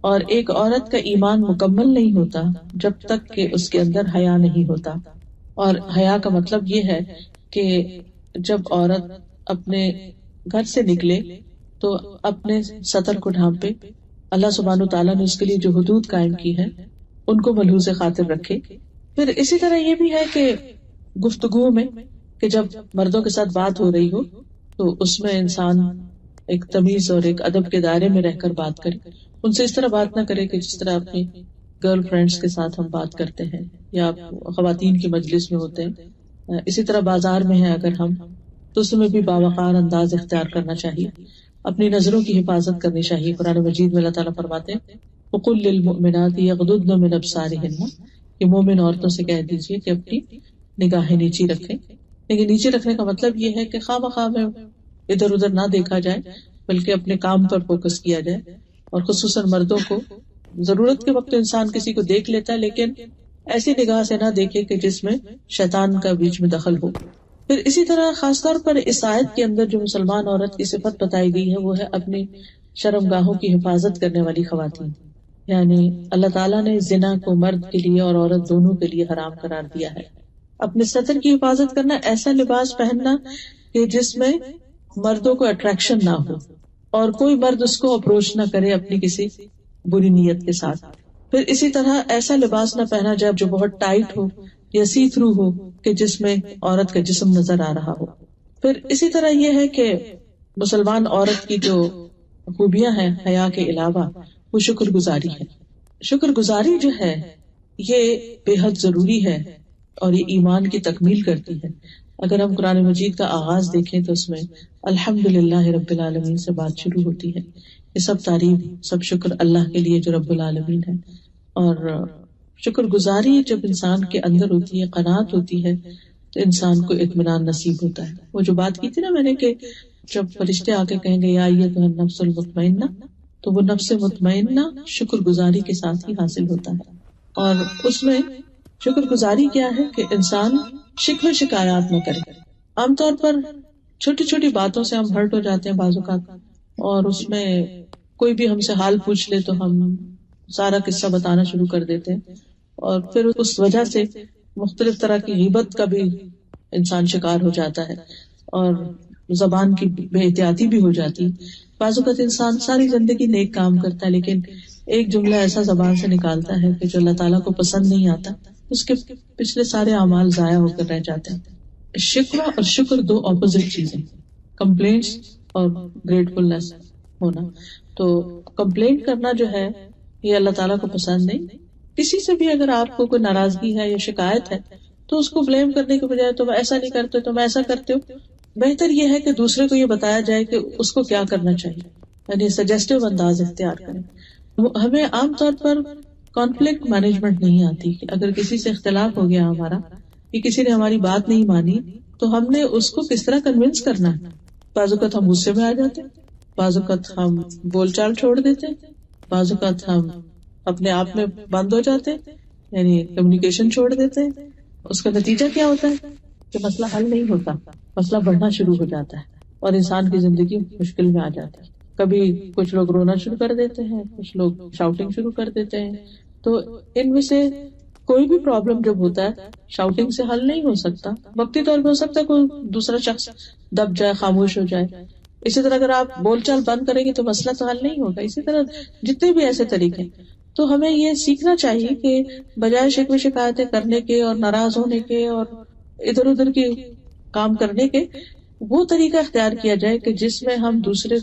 S1: اور ایک عورت کا ایمان مکمل نہیں ہوتا جب تک کہ اس کے اندر حیا نہیں ہوتا، اور حیا کا مطلب یہ ہے کہ جب عورت اپنے گھر سے نکلے تو اپنے سطر کو ڈھانپے، اللہ سبحانہ تعالیٰ نے اس کے لیے جو حدود قائم کی ہے ان کو ملحوظ خاطر رکھے۔ پھر اسی طرح یہ بھی ہے کہ گفتگو میں کہ جب مردوں کے ساتھ بات ہو رہی ہو تو اس میں انسان ایک تمیز اور ایک ادب کے دائرے میں رہ کر بات کرے، ان سے اس طرح بات نہ کرے کہ جس طرح اپنی گرل فرینڈز کے ساتھ ہم بات کرتے ہیں یا خواتین کی مجلس میں ہوتے ہیں۔ اسی طرح بازار میں ہیں اگر ہم تو اس میں بھی باوقار انداز اختیار کرنا چاہیے، اپنی نظروں کی حفاظت کرنی چاہیے۔ قرآن مجید میں اللہ تعالیٰ فرماتے ہیں وَقُلْ لِلْمُؤْمِنَاتِ يَغْضُضْنَ مِنْ أَبْصَارِهِنَّ، کہ مومن عورتوں سے کہہ دیجیے کہ اپنی نگاہیں نیچی رکھیں۔ لیکن نیچے رکھنے کا مطلب یہ ہے کہ خواہ مخواہ میں ادھر ادھر نہ دیکھا جائے بلکہ اپنے کام پر فوکس کیا جائے، اور خصوصاً مردوں کو ضرورت کے وقت انسان کسی کو دیکھ لیتا ہے لیکن ایسی نگاہ سے نہ دیکھے کہ جس میں شیطان کا بیچ میں دخل ہو۔ پھر اسی طرح خاص طور پر اس آیت کے اندر جو مسلمان عورت کی صفت بتائی گئی ہے وہ ہے اپنی شرم گاہوں کی حفاظت کرنے والی خواتین، یعنی اللہ تعالیٰ نے زنا کو مرد کے لیے اور عورت دونوں کے لیے حرام قرار دیا ہے۔ اپنے سطر کی حفاظت کرنا، ایسا لباس پہننا کہ جس میں مردوں کو اٹریکشن نہ ہو اور کوئی مرد اس کو اپروچ نہ کرے اپنی کسی بری نیت کے ساتھ۔ پھر اسی طرح ایسا لباس نہ پہنا جائے جو بہت ٹائٹ ہو یا سی تھرو ہو کہ جس میں عورت کا جسم نظر آ رہا ہو۔ پھر اسی طرح یہ ہے کہ مسلمان عورت کی جو خوبیاں ہیں حیا کے علاوہ وہ شکر گزاری ہے۔ شکر گزاری جو ہے یہ بے حد ضروری ہے اور یہ ایمان کی تکمیل کرتی ہے۔ اگر ہم قرآن مجید کا آغاز دیکھیں تو اس میں الحمدللہ رب العالمین سے بات شروع ہوتی ہے، یہ سب تعریف سب شکر اللہ کے لیے جو رب العالمین ہے۔ اور شکر گزاری جب انسان کے اندر ہوتی ہے، قناعت ہوتی ہے، تو انسان کو اطمینان نصیب ہوتا ہے۔ وہ جو بات کی تھی نا میں نے کہ جب فرشتے آ کے کہیں گے یا ایھا النفس المطمئنہ، تو وہ نفس مطمئنہ شکر گزاری کے ساتھ ہی حاصل ہوتا ہے، اور اس میں شکر گزاری کیا ہے کہ انسان شکوے شکایات نہ کرے. عام طور پر چھوٹی چھوٹی باتوں سے ہم ہرٹ ہو جاتے ہیں بعض اوقات، اور اس میں کوئی بھی ہم سے حال پوچھ لے تو ہم سارا قصہ بتانا شروع کر دیتے ہیں، اور پھر اس وجہ سے مختلف طرح کی غیبت کا بھی انسان شکار ہو جاتا ہے، اور زبان کی بے احتیاطی بھی ہو جاتی. بعض اوقات انسان ساری زندگی نیک کام کرتا ہے لیکن ایک جملہ ایسا زبان سے نکالتا ہے کہ جو اللہ تعالیٰ کو پسند نہیں آتا، اس کے پچھلے سارے اعمال ضائع ہو کر رہ جاتے ہیں. شکوہ اور شکر دو اپوزٹ چیزیں، کمپلینٹس اور گریٹفلنس ہونا. تو کمپلینٹ کرنا جو ہے یہ اللہ تعالیٰ کو پسند نہیں. کسی سے بھی اگر آپ کو کوئی ناراضگی ہے یا شکایت ہے تو اس کو بلیم کرنے کے بجائے تم ایسا نہیں کرتے تم ایسا کرتے ہو، بہتر یہ ہے کہ دوسرے کو یہ بتایا جائے کہ اس کو کیا کرنا چاہیے، یعنی سجیسٹو انداز اختیار کریں. ہمیں عام طور پر کانفلکٹ مینجمنٹ نہیں آتی کہ اگر کسی سے اختلاف ہو گیا ہمارا کہ کسی نے ہماری بات نہیں مانی تو ہم نے اس کو کس طرح کنونس کرنا ہے. بعض اوقات ہم غصے میں آ جاتے ہیں، بعض اوقات ہم بول چال چھوڑ دیتے ہیں، بعض اوقات ہم اپنے آپ میں بند ہو جاتے ہیں، یعنی کمیونیکیشن چھوڑ دیتے ہیں. اس کا نتیجہ کیا ہوتا ہے کہ مسئلہ حل نہیں ہوتا، مسئلہ بڑھنا شروع ہو جاتا ہے اور انسان کی زندگی مشکل میں آ جاتی ہے. کبھی کچھ لوگ رونا شروع کر دیتے ہیں، کچھ لوگ شاؤٹنگ شروع کر دیتے ہیں. تو ان میں سے کوئی بھی پرابلم جب ہوتا ہے شاؤٹنگ سے حل نہیں ہو سکتا. وقتی طور پہ ہو سکتا ہے کوئی دوسرا شخص دب جائے، خاموش ہو جائے. اسی طرح اگر آپ بول چال بند کریں گے تو مسئلہ تو حل نہیں ہوگا. اسی طرح جتنے بھی ایسے طریقے، تو ہمیں یہ سیکھنا چاہیے کہ بجائے شکوے شکایتیں کرنے کے اور ناراض ہونے کے اور ادھر ادھر کے کام کرنے کے، وہ طریقہ اختیار کیا جائے کہ جس میں ہم دوسرے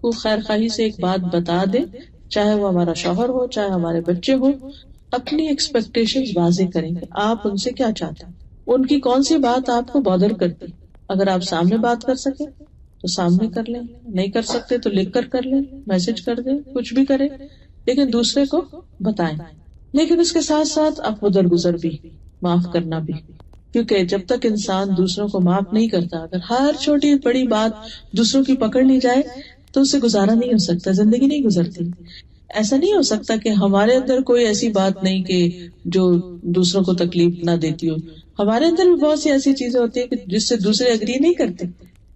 S1: کو خیر خواہی سے ایک بات بتا دیں، چاہے وہ ہمارا شوہر ہو چاہے ہمارے بچے ہوں. اپنی ایکسپیکٹیشنز واضح کریں کہ آپ ان سے کیا چاہتے ہیں، ان کی کون سی بات آپ کو بادر کرتی. اگر آپ سامنے بات کر سکیں تو سامنے کر لیں، نہیں کر سکتے تو لکھ کر لیں، میسج کر دیں، کچھ بھی کریں، لیکن دوسرے کو بتائیں. لیکن اس کے ساتھ ساتھ عفو درگزر بھی، معاف کرنا بھی، کیونکہ جب تک انسان دوسروں کو معاف نہیں کرتا، اگر ہر چھوٹی بڑی بات دوسروں کی پکڑ لی جائے تو اس سے گزارا نہیں ہو سکتا، زندگی نہیں گزرتی. ایسا نہیں ہو سکتا کہ ہمارے اندر کوئی ایسی بات نہیں کہ جو دوسروں کو تکلیف نہ دیتی ہو. ہمارے اندر بھی بہت سی ایسی چیزیں ہوتی ہیں کہ جس سے دوسرے اگری نہیں کرتے.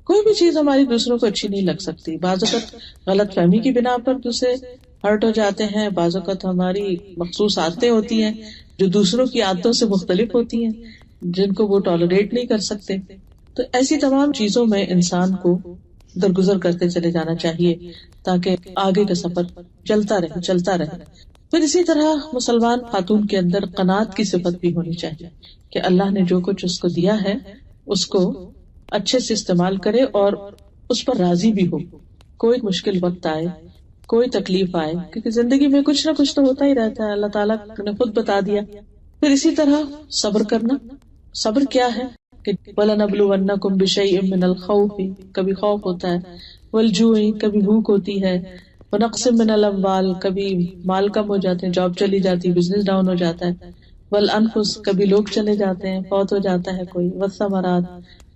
S1: کوئی بھی چیز ہماری دوسروں کو اچھی نہیں لگ سکتی. بعض اوقات غلط فہمی کی بنا پر دوسرے ہرٹ ہو جاتے ہیں، بعض اوقات ہماری مخصوص عادتیں ہوتی ہیں جو دوسروں کی عادتوں سے مختلف ہوتی ہیں، جن کو وہ ٹالریٹ نہیں کر سکتے. تو ایسی تمام چیزوں میں انسان کو درگزر کرتے چلے جانا چاہیے تاکہ آگے کا سفر چلتا رہے. پھر اسی طرح مسلمان خاتون کے اندر قناعت کی صفت بھی ہونی چاہیے کہ اللہ نے جو کچھ اس کو دیا ہے اس کو اچھے سے استعمال کرے اور اس پر راضی بھی ہو. کوئی مشکل وقت آئے، کوئی تکلیف آئے، کیونکہ زندگی میں کچھ نہ کچھ تو ہوتا ہی رہتا ہے، اللہ تعالیٰ نے خود بتا دیا. پھر اسی طرح صبر کرنا. صبر کیا ہے کہ وَلَنَبْلُوَنَّكُمْ بِشَيْءٍ مِّنَ الْخَوْفِ، کبھی خوف ہوتا ہے، وَالْجُوعِ، کبھی بھوک ہوتی ہے، وَنَقْصٍ مِّنَ الْأَمْوَالِ، کبھی مال کم ہو جاتے ہیں، جاب چلی جاتی، بزنس ڈاؤن ہو جاتا ہے، وَالْأَنفُسِ، کبھی لوگ چلے جاتے ہیں، فوت ہو جاتا ہے کوئی، وَالثَّمَرَاتِ،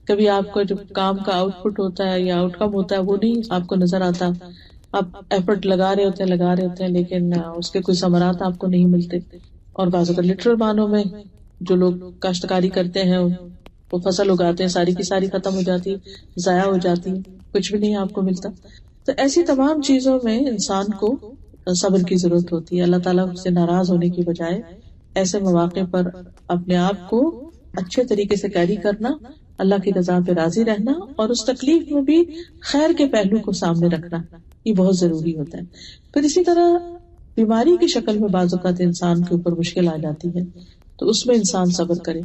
S1: کبھی آپ کو جو کام کا آؤٹ پٹ ہوتا ہے یا آؤٹ کم ہوتا ہے وہ نہیں آپ کو نظر آتا. آپ ایفرٹ لگا رہے ہوتے ہیں لیکن اس کے کوئی ثمرات آپ کو نہیں ملتے. اور بعض اوقات لٹرل معنوں میں جو لوگ کاشتکاری کرتے ہیں وہ فصل اگاتے ہیں، ساری کی ساری ختم ہو جاتی، ضائع ہو جاتی، کچھ بھی نہیں آپ کو ملتا. تو ایسی تمام چیزوں میں انسان کو صبر کی ضرورت ہوتی ہے. اللہ تعالیٰ سے ناراض ہونے کی بجائے ایسے مواقع پر اپنے آپ کو اچھے طریقے سے کیری کرنا، اللہ کی رضا پہ راضی رہنا اور اس تکلیف میں بھی خیر کے پہلو کو سامنے رکھنا، یہ بہت ضروری ہوتا ہے. پھر اسی طرح بیماری کی شکل میں بعض اوقات انسان کے اوپر مشکل آ جاتی ہے تو اس میں انسان صبر کرے.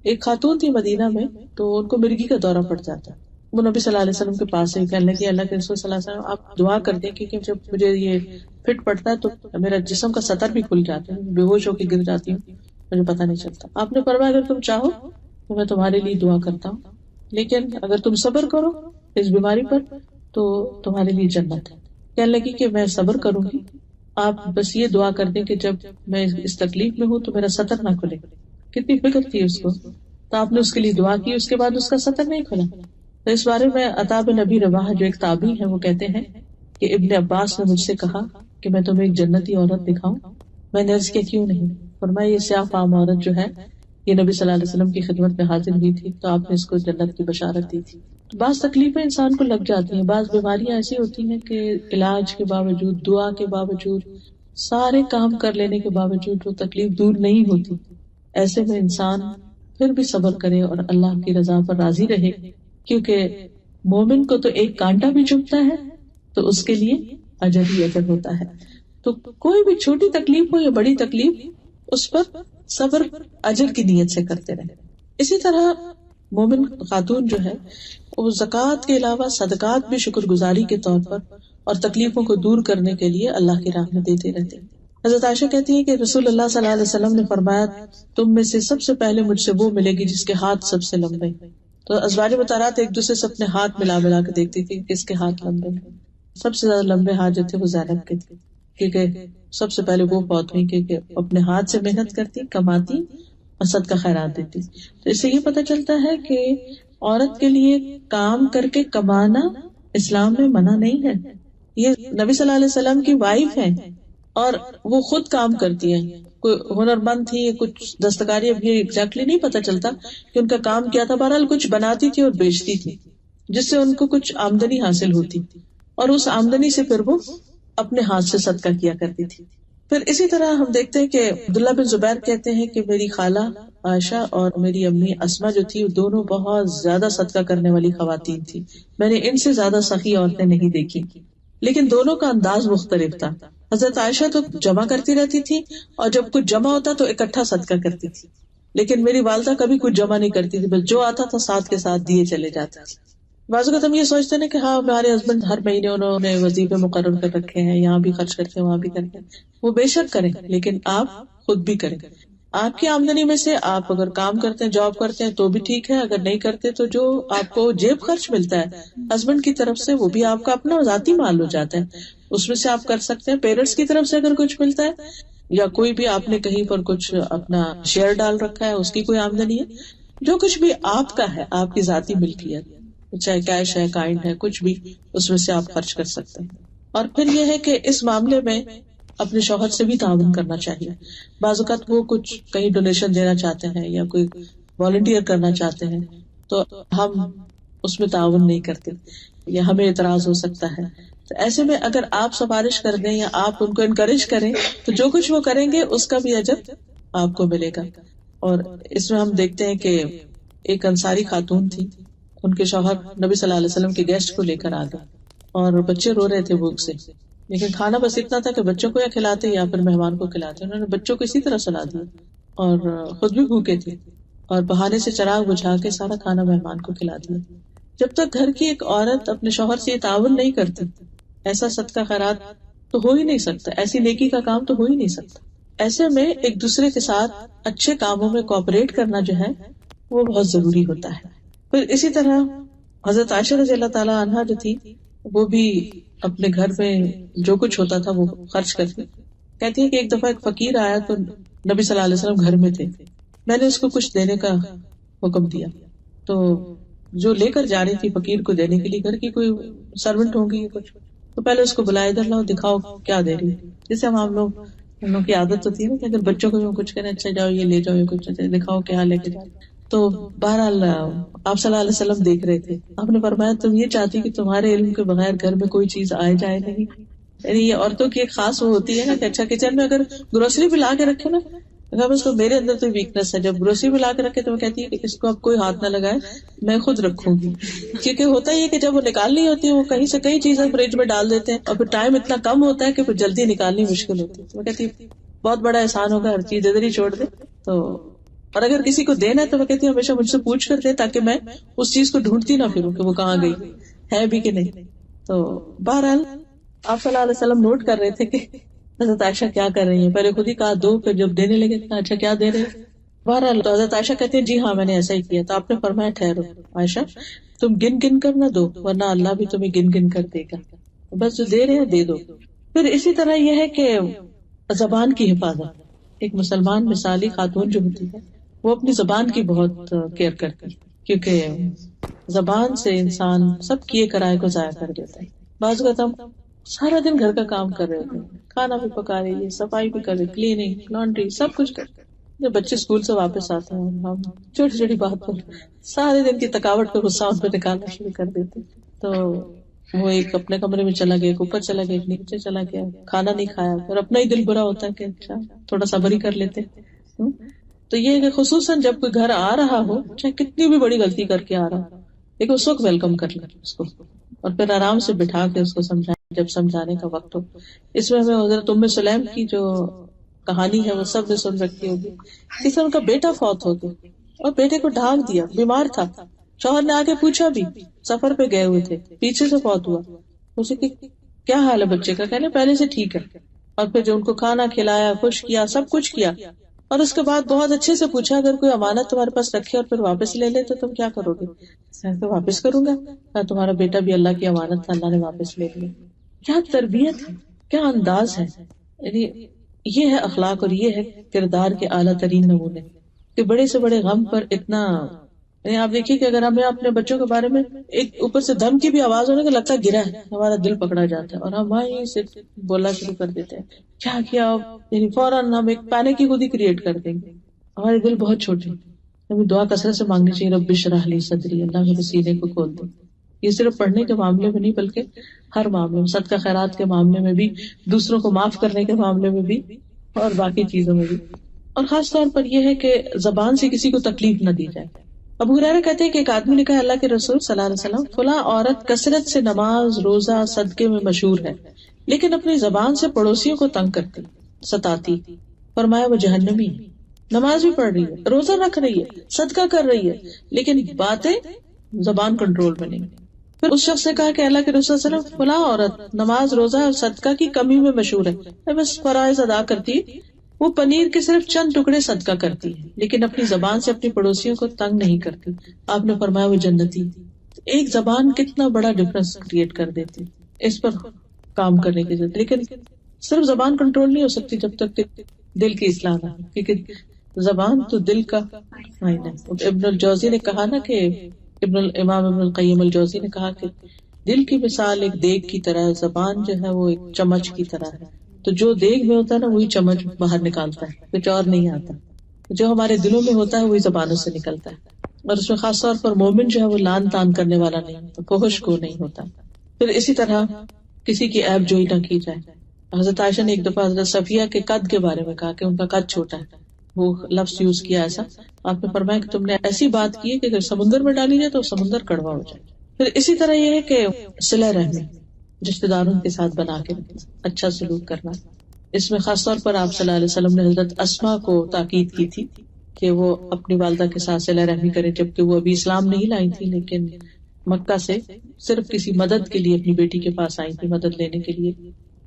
S1: ایک خاتون تھی مدینہ میں، تو ان کو مرگی کا دورہ پڑ جاتا. وہ نبی صلی اللہ علیہ وسلم کے پاس سے کہنے لگی اللہ کے رسول صلی اللہ علیہ وسلم آپ دعا کر دیں کیونکہ جب مجھے یہ فٹ پڑتا ہے تو میرا جسم کا سطر بھی کھل جاتا ہے، بے ہوش ہو کے گر جاتی ہوں، مجھے پتہ نہیں چلتا. آپ نے فرمایا اگر تم چاہو تو میں تمہارے لیے دعا کرتا ہوں، لیکن اگر تم صبر کرو اس بیماری پر تو تمہارے لیے جنت ہے. کہنے لگی کہ میں صبر کروں گی، آپ بس یہ دعا کر دیں کہ جب میں اس تکلیف میں ہوں تو میرا سطر نہ کھلے. کتنی فکر تھی اس کو، تو آپ نے اس کے لیے دعا کی، اس کے بعد اس کا سطر نہیں کھلا. تو اس بارے میں عطا بن ابی رواح جو ایک تابعی ہے وہ کہتے ہیں کہ ابن عباس نے مجھ سے کہا کہ میں تمہیں ایک جنتی عورت دکھاؤں. میں نے عرض کیا کیوں نہیں. فرمایا یہ سیاہ فام عورت جو ہے یہ نبی صلی اللہ علیہ وسلم کی خدمت میں حاضر ہوئی تھی تو آپ نے اس کو جنت کی بشارت دی تھی. بعض تکلیفیں انسان کو لگ جاتی ہیں, بعض بیماریاں ایسی ہوتی ہیں کہ علاج کے باوجود, دعا کے باوجود, سارے کام کر لینے کے باوجود وہ تکلیف دور نہیں ہوتی. ایسے میں انسان پھر بھی صبر کرے اور اللہ کی رضا پر راضی رہے, کیونکہ مومن کو تو ایک کانٹا بھی چبھتا ہے تو اس کے لیے اجر ہی اجر ہوتا ہے. تو کوئی بھی چھوٹی تکلیف ہو یا بڑی تکلیف, اس پر صبر اجر کی نیت سے کرتے رہے. اسی طرح مومن خاتون جو ہے وہ زکوٰۃ کے علاوہ صدقات بھی شکر گزاری کے طور پر اور تکلیفوں کو دور کرنے کے لیے اللہ کی راہ میں دیتے رہتے ہیں. حضرت عائشہ کہتی ہے کہ رسول اللہ صلی اللہ علیہ وسلم نے فرمایا تم میں سے سب سے پہلے مجھ سے وہ ملے گی جس کے ہاتھ سب سے لمبے. تو ازواج مطہرات ایک دوسرے سے اپنے ہاتھ ملا ملا کے دیکھتی تھی کس کے ہاتھ لمبے ہیں. سب سے زیادہ لمبے ہاتھ جو تھے وہ زینب کے تھے, کیونکہ سب سے پہلے وہ فوت ہوئی, کیونکہ اپنے ہاتھ سے محنت کرتی, کماتی اور صدقہ خیرات دیتی. تو اس سے یہ پتہ چلتا ہے کہ عورت کے لیے کام کر کے کمانا اسلام میں منع نہیں ہے. یہ نبی صلی اللہ علیہ وسلم کی وائف ہیں اور وہ خود کام کرتی ہیں. کوئی ہنر مند تھی, کچھ دستکاری, اب یہ ایگزیکٹلی نہیں پتہ چلتا کہ ان کا کام کیا تھا, بہرحال کچھ بناتی تھی اور بیچتی تھی جس سے ان کو کچھ آمدنی حاصل ہوتی, اور اس آمدنی سے پھر وہ اپنے ہاتھ سے صدقہ کیا کرتی تھی. پھر اسی طرح ہم دیکھتے ہیں کہ عبداللہ بن زبیر کہتے ہیں کہ میری خالہ عائشہ اور میری امی اسما جو تھی, دونوں بہت زیادہ صدقہ کرنے والی خواتین تھی. میں نے ان سے زیادہ سخی عورتیں نہیں دیکھی, لیکن دونوں کا انداز مختلف تھا. حضرت عائشہ تو جمع کرتی رہتی تھی اور جب کچھ جمع ہوتا تو اکٹھا صدقہ کرتی تھی, لیکن میری والدہ کبھی کچھ جمع نہیں کرتی تھی, بس جو آتا تھا ساتھ کے ساتھ دیے چلے جاتے تھے. بعض اوقات ہم یہ سوچتے ہیں کہ ہاں ہمارے ہسبینڈ ہر مہینے انہوں نے وظیفے مقرر کر رکھے ہیں, یہاں بھی خرچ کرتے ہیں وہاں بھی کرتے ہیں. وہ بے شک کریں, لیکن آپ خود بھی کریں. آپ کی آمدنی میں سے آپ اگر کام کرتے ہیں, جاب کرتے ہیں تو بھی ٹھیک ہے, اگر نہیں کرتے تو جو آپ کو جیب خرچ ملتا ہے ہسبینڈ کی طرف سے وہ بھی آپ کا اپنا ذاتی مال ہو جاتا ہے, اس میں سے آپ کر سکتے ہیں. پیرنٹس کی طرف سے اگر کچھ ملتا ہے یا کوئی بھی آپ نے کہیں پر کچھ اپنا شیئر ڈال رکھا ہے, اس کی کوئی آمدنی ہے, جو کچھ بھی آپ کا ہے, آپ کی ذاتی ملکیت, چاہے کیش ہے, کائنڈ ہے, کچھ بھی, اس میں سے آپ خرچ کر سکتے ہیں. اور پھر یہ ہے کہ اس معاملے میں اپنے شوہر سے بھی تعاون کرنا چاہیے. بعض اوقات وہ کچھ کہیں ڈونیشن دینا چاہتے ہیں یا کوئی والنٹیئر کرنا چاہتے ہیں تو ہم اس میں تعاون نہیں کرتے یا ہمیں اعتراض ہو سکتا ہے. تو ایسے میں اگر آپ سفارش کر دیں یا آپ ان کو انکریج کریں تو جو کچھ وہ کریں گے اس کا بھی اجر آپ کو ملے گا. اور اس میں ہم دیکھتے ہیں کہ ایک انصاری خاتون تھی, ان کے شوہر نبی صلی اللہ علیہ وسلم کے گیسٹ کو لے کر آ گئے اور بچے رو رہے تھے بھوک سے, لیکن کھانا بس اتنا تھا کہ بچوں کو یا کھلاتے یا پھر مہمان کو کھلاتے. انہوں نے بچوں کو اسی طرح سلا دیا اور خود بھی بھوکے تھے اور بہانے سے چراغ بجھا کے سارا کھانا مہمان کو کھلا دیا. جب تک گھر کی ایک عورت اپنے شوہر سے تعاون نہیں کرتی, ایسا صدقہ خیرات تو ہو ہی نہیں سکتا, ایسی نیکی کا کام تو ہو ہی نہیں سکتا. ایسے میں ایک دوسرے کے ساتھ اچھے کاموں میں کوآپریٹ کرنا جو ہے وہ بہت ضروری ہوتا ہے. پھر اسی طرح حضرت عائشہ رضی اللہ تعالی عنہا جو تھی وہ بھی اپنے گھر میں جو کچھ ہوتا تھا وہ خرچ کرتی. کہتی ہے کہ ایک دفعہ ایک فقیر آیا تو نبی صلی اللہ علیہ وسلم گھر میں تھے, میں نے اس کو کچھ دینے کا حکم دیا. تو جو لے کر جا رہی تھی فقیر کو دینے کے لیے, گھر کی کوئی سرونٹ ہوگی کچھ, تو پہلے اس کو بلایا, ادھر لاؤ دکھاؤ کیا دے رہی. جیسے ہم لوگ کی عادت ہوتی ہے نا کہ اگر بچوں کو کچھ کریں, اچھا جاؤ یہ لے جاؤ, یہ کچھ دکھاؤ کیا لے کے جاؤ. تو بہرحال آپ صلی اللہ علیہ وسلم دیکھ رہے تھے, آپ نے فرمایا تم یہ چاہتی کہ تمہارے علم کے بغیر گھر میں کوئی چیز آئے جائے نہیں. یعنی یہ عورتوں کی ایک خاص وہ ہوتی ہے نا کہ اچھا کچن میں اگر گروسری بھی لا کے رکھے نا, اگر اس کو میرے اندر تو ویکنیس ہے, جب گروسری بھی لا کے رکھے تو میں کہتی ہے کہ اس کو اب کوئی ہاتھ نہ لگائے, میں خود رکھوں گی. کیونکہ ہوتا ہی ہے کہ جب وہ نکالنی ہوتی ہے وہ کہیں سے کئی چیزیں فریج میں ڈال دیتے ہیں اور پھر ٹائم اتنا کم ہوتا ہے کہ پھر جلدی نکالنی مشکل ہوتی ہے. تو میں کہتی بہت بڑا احسان ہوگا, ہر چیز ادھر ہی چھوڑ دے. تو اور اگر کسی کو دینا ہے تو میں کہتی ہوں ہمیشہ مجھ سے پوچھ کر دے, تاکہ میں اس چیز کو ڈھونڈتی نہ پھروں کہ وہ کہاں گئی ہے بھی کہ نہیں. تو بہرحال آپ صلی اللہ علیہ وسلم نوٹ کر رہے تھے کہ حضرت عائشہ کیا کر رہی ہیں. پہلے خود ہی کہا دو, پھر جب دینے لگے کہا اچھا کیا دے رہے. بہرحال تو حضرت عائشہ کہتے ہیں جی ہاں میں نے ایسا ہی کیا. تو آپ نے فرمایا ٹھہرو عائشہ, تم گن گن کر نہ دو ورنہ اللہ بھی تمہیں گن گن کر دے گا, بس جو دے رہے ہیں دے دو. پھر اسی طرح یہ ہے کہ زبان کی حفاظت. ایک مسلمان مثالی خاتون جو ہوتی ہے وہ اپنی زبان کی بہت کیئر کرتی ہے, کیونکہ زبان سے انسان سب کیے کرائے کو ضائع کر دیتا ہے. بعض اوقات ہم سارا دن گھر کا کام کر رہے تھے، کھانا بھی پکا رہی ہے، صفائی بھی کر رہی، کلیننگ، لانڈری، سب کچھ کر رہے۔ جب بچے اسکول سے واپس آتے ہیں ہم چھوٹی چھوٹی بات پر سارے دن کی تھکاوٹ پہ غصہ ان پہ نکالنا شروع کر دیتے، تو وہ ایک اپنے کمرے میں چلا گیا، ایک اوپر چلا گیا، ایک نیچے چلا گیا، کھانا نہیں کھایا، پھر اپنا ہی دل برا ہوتا ہے کہ اچھا تھوڑا صبر ہی کر لیتے۔ تو یہ ہے کہ خصوصاً جب کوئی گھر آ رہا ہو، چاہے کتنی بھی بڑی غلطی کر کے آ رہا ہو، لیکن اس وقت ویلکم کر لیں اس کو، اور پھر آرام سے بٹھا کے اس کو سمجھائیں جب سمجھانے کا وقت ہو۔ اس میں ہمیں حضرت ام سلیم کی جو کہانی ہے وہ سب نے سن رکھی ہوگی۔ کسی ان کا بیٹا فوت ہو گیا اور بیٹے کو ڈھانک دیا، بیمار تھا، شوہر نے آگے پوچھا بھی، سفر پہ گئے ہوئے تھے، پیچھے سے فوت ہوا، اسے کہ کیا حال ہے بچے کا، کہنے پہلے سے ٹھیک ہے، اور پھر جو ان کو کھانا کھلایا، خوش کیا، سب کچھ کیا، اور اس کے بعد بہت اچھے سے پوچھا اگر کوئی امانت تمہارے پاس رکھے اور پھر واپس لے لے تو تم کیا کرو گے؟ میں تو واپس کروں گا، تمہارا بیٹا بھی اللہ کی امانت تھا، اللہ نے واپس لے لیا۔ کیا تربیت ہے، کیا انداز ہے، یعنی یہ ہے اخلاق اور یہ ہے کردار کے اعلیٰ ترین نمونے، کہ بڑے سے بڑے غم پر اتنا، یعنی آپ دیکھیے کہ اگر ہمیں اپنے بچوں کے بارے میں ایک اوپر سے دم کی بھی آواز ہونے کا لگتا ہے گرا ہے، ہمارا دل پکڑا جاتا ہے اور ہم وہیں سے بولنا شروع کر دیتے ہیں کیا یعنی فوراً ہم ایک پینک ہی خود ہی کریٹ کر دیں گے۔ ہمارے دل بہت چھوٹے، ہمیں دعا کثرت سے مانگنی چاہیے، رب اشرح لی صدری، اللہ میرے سینے کو کھول دے۔ یہ صرف پڑھنے کے معاملے میں نہیں بلکہ ہر معاملے میں، صدقہ خیرات کے معاملے میں بھی، دوسروں کو معاف کرنے کے معاملے میں بھی، اور باقی چیزوں میں بھی۔ اور خاص طور پر یہ ہے کہ زبان سے کسی کو تکلیف نہ دی جائے۔ ابو ہریرہ کہتے ہیں کہ ایک آدمی نے کہا اللہ کے رسول صلی اللہ علیہ وسلم، فلاں عورت کثرت سے نماز، روزہ، صدقے میں مشہور ہے، لیکن اپنی زبان سے پڑوسیوں کو تنگ کرتی، ستاتی۔ فرمایا وہ جہنمی ہے، نماز بھی پڑھ رہی ہے، روزہ رکھ رہی ہے، صدقہ کر رہی ہے، لیکن باتیں زبان کنٹرول میں نہیں۔ پھر اس شخص نے کہا کہ اللہ کے رسول صلی اللہ علیہ وسلم، فلاں عورت نماز، روزہ اور صدقہ کی کمی میں مشہور ہے، بس فرائض ادا کرتی، وہ پنیر کے صرف چند ٹکڑے صدقہ کرتی ہے، لیکن اپنی زبان سے اپنی پڑوسیوں کو تنگ نہیں کرتی۔ آپ نے فرمایا وہ جنتی۔ ایک زبان کتنا بڑا ڈفرنس کریٹ کر دیتی، اس پر کام کرنے کی ضرورت۔ لیکن صرف زبان کنٹرول نہیں ہو سکتی جب تک کہ دل کی اصلاح نہ ہو، کیونکہ زبان تو دل کا آئینہ ہے۔ ابن الجوزی نے کہا نا کہ امام ابن القیم الجوزی نے کہا کہ دل کی مثال ایک دیگ کی طرح ہے، زبان جو ہے وہ ایک چمچ کی طرح ہے، تو جو دیگ میں ہوتا ہے نا وہی چمچ باہر نکالتا ہے، کچھ اور نہیں آتا۔ جو ہمارے دلوں میں ہوتا ہے وہی زبانوں سے نکلتا ہے، اور اس میں خاص طور پر مومن جو ہے وہ لان تان کرنے والا نہیں ہوتا، فحش کو نہیں ہوتا۔ پھر اسی طرح کسی کی عیب جوئی نہ کی جائے۔ حضرت عائشہ نے ایک دفعہ حضرت صفیہ کے قد کے بارے میں کہا کہ ان کا قد چھوٹا ہے، وہ لفظ یوز کیا ایسا، آپ نے فرمایا کہ تم نے ایسی بات کی ہے کہ اگر سمندر میں ڈالی جائے تو سمندر کڑوا ہو جائے۔ پھر اسی طرح یہ ہے کہ صلہ رحمی، رشتہ داروں کے ساتھ بنا کے رکھنا، اچھا سلوک کرنا۔ اس میں خاص طور پر آپ صلی اللہ علیہ وسلم نے حضرت اسماء کو تاکید کی تھی کہ وہ اپنی والدہ کے ساتھ صلہ رحمی کرے، جبکہ وہ ابھی اسلام نہیں لائی تھی، لیکن مکہ سے صرف کسی مدد کے لیے اپنی بیٹی کے پاس آئی تھی، مدد لینے کے لیے۔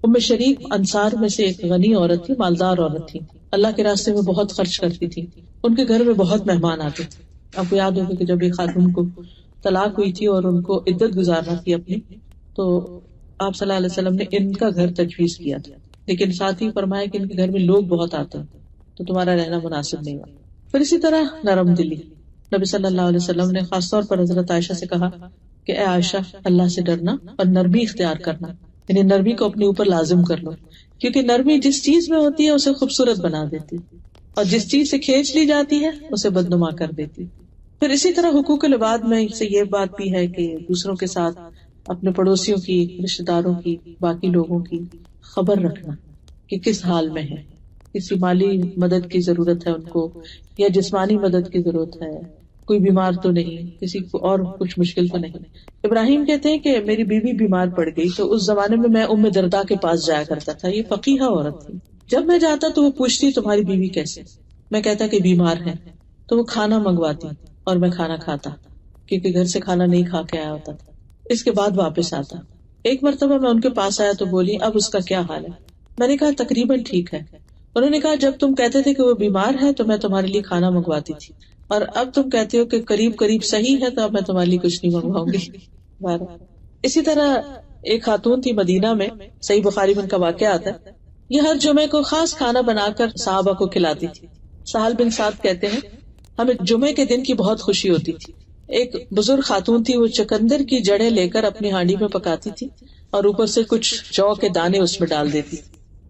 S1: ام شریک انصار میں سے ایک غنی عورت تھی، مالدار عورت تھی، اللہ کے راستے میں بہت خرچ کرتی تھی، ان کے گھر میں بہت مہمان آتے تھے۔ آپ کو یاد ہوگا کہ جب ایک خاتون کو طلاق ہوئی تھی اور ان کو عدت گزارنا تھی اپنی، تو آپ صلی اللہ علیہ وسلم نے ان کا گھر تجویز کیا تھا، لیکن ساتھ ہی فرمایا کہ ان کے گھر میں لوگ بہت آتے ہیں تو تمہارا رہنا مناسب نہیں ہوا۔ پھر اسی طرح نرم دلی، نبی صلی اللہ علیہ وسلم نے خاص طور پر حضرت عائشہ سے کہا کہ اے عائشہ، اللہ سے ڈرنا اور نرمی اختیار کرنا، یعنی نرمی کو اپنے اوپر لازم کر لو، کیونکہ نرمی جس چیز میں ہوتی ہے اسے خوبصورت بنا دیتی، اور جس چیز سے کھینچ لی جاتی ہے اسے بدنما کر دیتی۔ پھر اسی طرح حقوق العباد میں سے یہ بات بھی ہے کہ دوسروں کے ساتھ اپنے پڑوسیوں کی، رشتہ داروں کی، باقی لوگوں کی خبر رکھنا کہ کس حال میں ہے، کسی مالی مدد کی ضرورت ہے ان کو، یا جسمانی مدد کی ضرورت ہے، کوئی بیمار تو نہیں، کسی کو اور کچھ مشکل تو نہیں۔ ابراہیم کہتے ہیں کہ میری بیوی بیمار پڑ گئی تو اس زمانے میں میں ام درداء کے پاس جایا کرتا تھا، یہ فقیہہ عورت تھی۔ جب میں جاتا تو وہ پوچھتی تمہاری بیوی کیسے، میں کہتا کہ بیمار ہے، تو وہ کھانا منگواتی اور میں کھانا کھاتا، کیونکہ گھر سے کھانا نہیں کھا کے آیا ہوتا تھا۔ اس کے بعد واپس آتا۔ ایک مرتبہ میں ان کے پاس آیا تو بولی اب اس کا کیا حال ہے؟ میں نے کہا تقریباً ٹھیک ہے۔ انہوں نے کہا جب تم کہتے تھے کہ وہ بیمار ہے تو میں تمہارے لیے کھانا منگواتی تھی، اور اب تم کہتے ہو کہ قریب قریب صحیح ہے تو اب میں تمہارے لیے کچھ نہیں منگواؤں گی۔ اسی طرح ایک خاتون تھی مدینہ میں، صحیح بخاری میں ان کا واقعہ آتا ہے، یہ ہر جمعے کو خاص کھانا بنا کر صحابہ کو کھلاتی تھی۔ سہل بن سعد کہتے ہیں ہمیں جمعے کے دن کی بہت خوشی ہوتی تھی۔ ایک بزرگ خاتون تھی، وہ چقندر کی جڑیں لے کر اپنی ہانڈی میں پکاتی تھی اور اوپر سے کچھ جو کے دانے اس میں ڈال دیتی،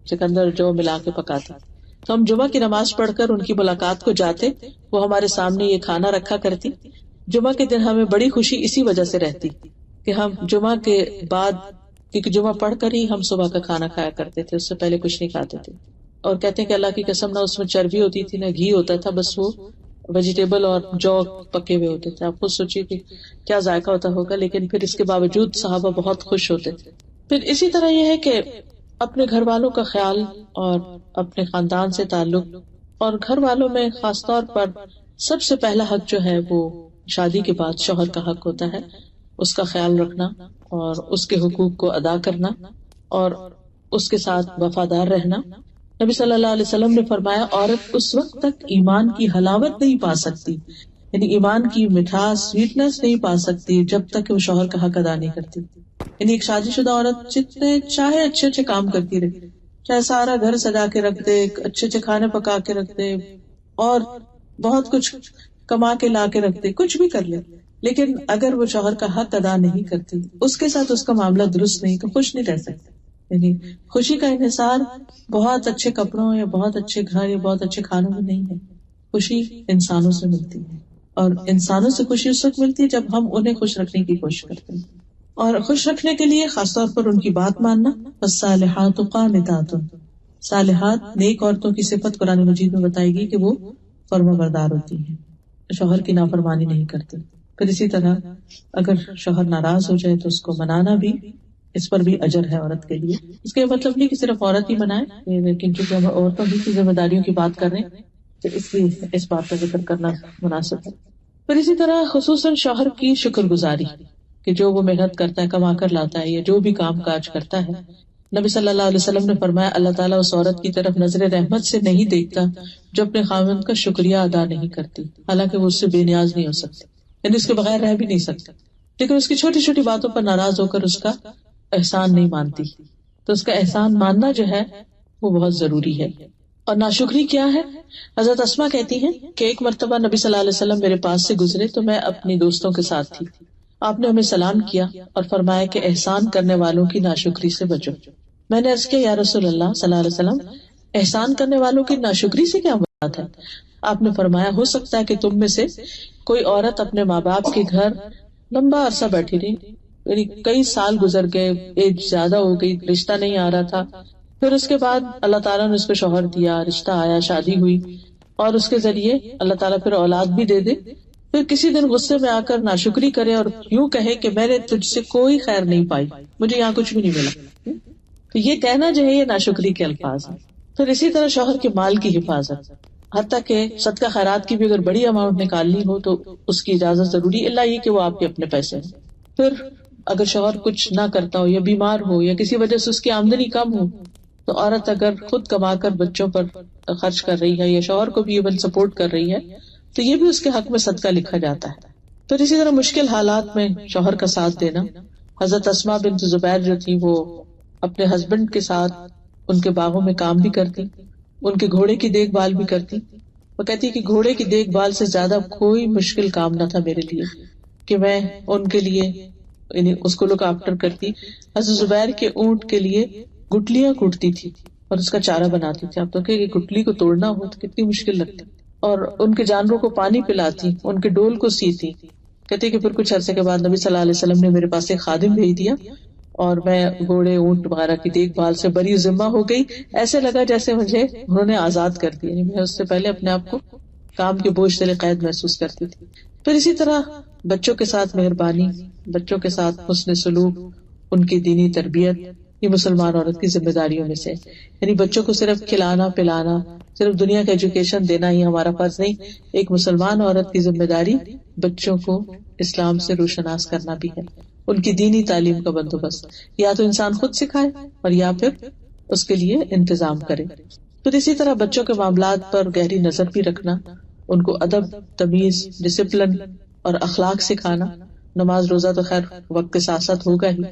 S1: چقندر جو ملا کے پکاتی. تو ہم جمعہ کی نماز پڑھ کر ان کی ملاقات کو جاتے، وہ ہمارے سامنے یہ کھانا رکھا کرتی. جمعہ کے دن ہمیں بڑی خوشی اسی وجہ سے رہتی کہ ہم جمعہ کے بعد، کیونکہ جمعہ پڑھ کر ہی ہم صبح کا کھانا کھایا کرتے تھے، اس سے پہلے کچھ نہیں کھاتے تھے. اور کہتے ہیں کہ اللہ کی قسم نہ اس میں چربی ہوتی تھی نہ گھی ہوتا تھا، بس وہ ویجیٹیبل اور جو پکے ہوئے ہوتے تھے. آپ خود سوچیے کہ کیا ذائقہ ہوتا ہوگا، لیکن پھر اس کے باوجود صحابہ بہت خوش ہوتے تھے. پھر اسی طرح یہ ہے کہ اپنے گھر والوں کا خیال اور اپنے خاندان سے تعلق، اور گھر والوں میں خاص طور پر سب سے پہلا حق جو ہے وہ شادی کے بعد شوہر کا حق ہوتا ہے، اس کا خیال رکھنا اور اس کے حقوق کو ادا کرنا اور اس کے ساتھ وفادار رہنا. نبی صلی اللہ علیہ وسلم نے فرمایا عورت اس وقت تک ایمان کی حلاوت نہیں پا سکتی، یعنی ایمان کی مٹھاس سویٹنس نہیں پا سکتی جب تک کہ وہ شوہر کا حق ادا نہیں کرتی. یعنی ایک شادی شدہ عورت جتنے چاہے اچھے اچھے کام کرتی رہے، چاہے سارا گھر سجا کے رکھ دے، اچھے اچھے کھانے پکا کے رکھ دے اور بہت کچھ کما کے لا کے رکھ دے، کچھ بھی کر لے، لیکن اگر وہ شوہر کا حق ادا نہیں کرتی، اس کے ساتھ اس کا معاملہ درست نہیں، تو خوش نہیں رہ سکتی. یعنی خوشی کا انحصار بہت اچھے کپڑوں یا بہت اچھے گھر یا بہت اچھے کھانوں میں نہیں ہے. خوشی انسانوں سے ملتی ہے، اور انسانوں سے خوشی اس وقت ملتی ہے جب ہم انہیں خوش رکھنے کی کوشش کرتے ہیں. اور خوش رکھنے کے لیے خاص طور پر ان کی بات ماننا. فالصالحات قانتات، صالحات نیک عورتوں کی صفت قرآن مجید میں بتائی گئی کہ وہ فرما بردار ہوتی ہیں، شوہر کی نافرمانی نہیں کرتی. پھر اسی طرح اگر شوہر ناراض ہو جائے تو اس کو منانا بھی، اس پر بھی اجر ہے عورت کے لیے. اس کا مطلب نہیں کہ صرف عورت ہی منائے، لیکن چونکہ ہم عورتوں کی ذمہ داریوں کی بات کر رہے ہیں تو اس لیے اس بات کا ذکر کرنا مناسب ہے. پھر اسی طرح خصوصاً شوہر کی شکر گزاری کہ جو وہ محنت کرتا ہے، کما کر لاتا ہے یا جو بھی کام کاج کرتا ہے. نبی صلی اللہ علیہ وسلم نے فرمایا اللہ تعالیٰ اس عورت کی طرف نظر رحمت سے نہیں دیکھتا جو اپنے خاوند کا شکریہ ادا نہیں کرتی، حالانکہ وہ اس سے بے نیاز نہیں ہو سکتی، یعنی اس کے بغیر رہ بھی نہیں سکتا، لیکن اس کی چھوٹی چھوٹی باتوں پر ناراض ہو کر اس کا احسان نہیں مانتی. تو اس کا احسان ماننا جو ہے وہ بہت ضروری ہے. اور ناشکری کیا ہے؟ حضرت اسما کہتی ہیں کہ ایک مرتبہ نبی صلی اللہ علیہ وسلم میرے پاس سے گزرے تو میں اپنی دوستوں کے ساتھ تھی. آپ نے ہمیں سلام کیا اور فرمایا کہ احسان کرنے والوں کی ناشکری سے بچو. میں نے عرض کیا یا رسول اللہ صلی اللہ علیہ وسلم، احسان کرنے والوں کی ناشکری سے کیا مراد ہے؟ آپ نے فرمایا ہو سکتا ہے کہ تم میں سے کوئی عورت اپنے ماں باپ کے گھر لمبا عرصہ بیٹھی رہی، یعنی کئی سال گزر گئے، ایج زیادہ ہو گئی، رشتہ نہیں آ رہا تھا، پھر اس کے بعد اللہ تعالیٰ نے اس کو شوہر دیا، رشتہ آیا، شادی ہوئی، اور اس کے ذریعے اللہ تعالیٰ پھر اولاد بھی دے دے، پھر کسی دن غصے میں آ کر ناشکری کرے اور یوں کہے کہ میں نے تجھ سے کوئی خیر نہیں پائی، مجھے یہاں کچھ بھی نہیں ملا. تو یہ کہنا جو ہے یہ ناشکری کے الفاظ ہیں. پھر اسی طرح شوہر کے مال کی حفاظت، حتیٰ کہ صدقہ خیرات کی بھی اگر بڑی اماؤنٹ نکالنی ہو تو اس کی اجازت ضروری، اللہ یہ کہ وہ آپ کے اپنے پیسے ہیں. پھر اگر شوہر کچھ نہ کرتا ہو یا بیمار ہو یا کسی وجہ سے اس کی آمدنی کم ہو تو عورت اگر خود کما کر بچوں پر خرچ کر رہی ہے یا شوہر کو بھی ایون سپورٹ کر رہی ہے تو یہ بھی اس کے حق میں صدقہ لکھا جاتا ہے. پھر اسی طرح مشکل حالات میں شوہر کا ساتھ دینا. حضرت اسماء بنت زبیر جو تھی وہ اپنے ہسبینڈ کے ساتھ ان کے باغوں میں کام بھی کرتی، ان کے گھوڑے کی دیکھ بھال بھی کرتی. وہ کہتی کہ گھوڑے کی دیکھ بھال سے زیادہ کوئی مشکل کام نہ تھا میرے لیے کہ میں ان کے لیے یعنی اس کو لک آفٹر کرتی. حضرت زبیر کے اونٹ کے لیے گٹلیاں کوٹتی تھی اور اس کا چارہ بناتی تھی. آپ تو کہ گٹلی کو توڑنا ہو تو کتنی مشکل لگتی. اور ان کے جانوروں کو پانی پلاتی، ان کے ڈول کو سیتی. کہتی کہ پھر کچھ عرصے کے بعد نبی صلی اللہ علیہ وسلم نے میرے پاس ایک خادم بھیج دیا اور میں گھوڑے اونٹ وغیرہ کی دیکھ بھال سے بری ذمہ ہو گئی. ایسے لگا جیسے مجھے انہوں نے آزاد کر دیا، یعنی میں اس سے پہلے اپنے آپ کو کام کے بوجھ سے قید محسوس کرتی تھی. پھر اسی طرح بچوں کے ساتھ مہربانی، بچوں کے ساتھ حسن سلوک، ان کی دینی تربیت، یہ مسلمان عورت کی ذمہ داریوں میں سے. یعنی بچوں کو صرف کھلانا پلانا، صرف دنیا کا ایجوکیشن دینا ہی ہمارا فرض نہیں. ایک مسلمان عورت کی ذمہ داری بچوں کو اسلام سے روشناس کرنا بھی ہے، ان کی دینی تعلیم کا بندوبست یا تو انسان خود سکھائے اور یا پھر اس کے لیے انتظام کرے. پھر اسی طرح بچوں کے معاملات پر گہری نظر بھی رکھنا، ان کو ادب، تمیز، ڈسپلن اور اخلاق سکھانا. نماز روزہ تو خیر وقت کے ساتھ ساتھ ہوگا ہی.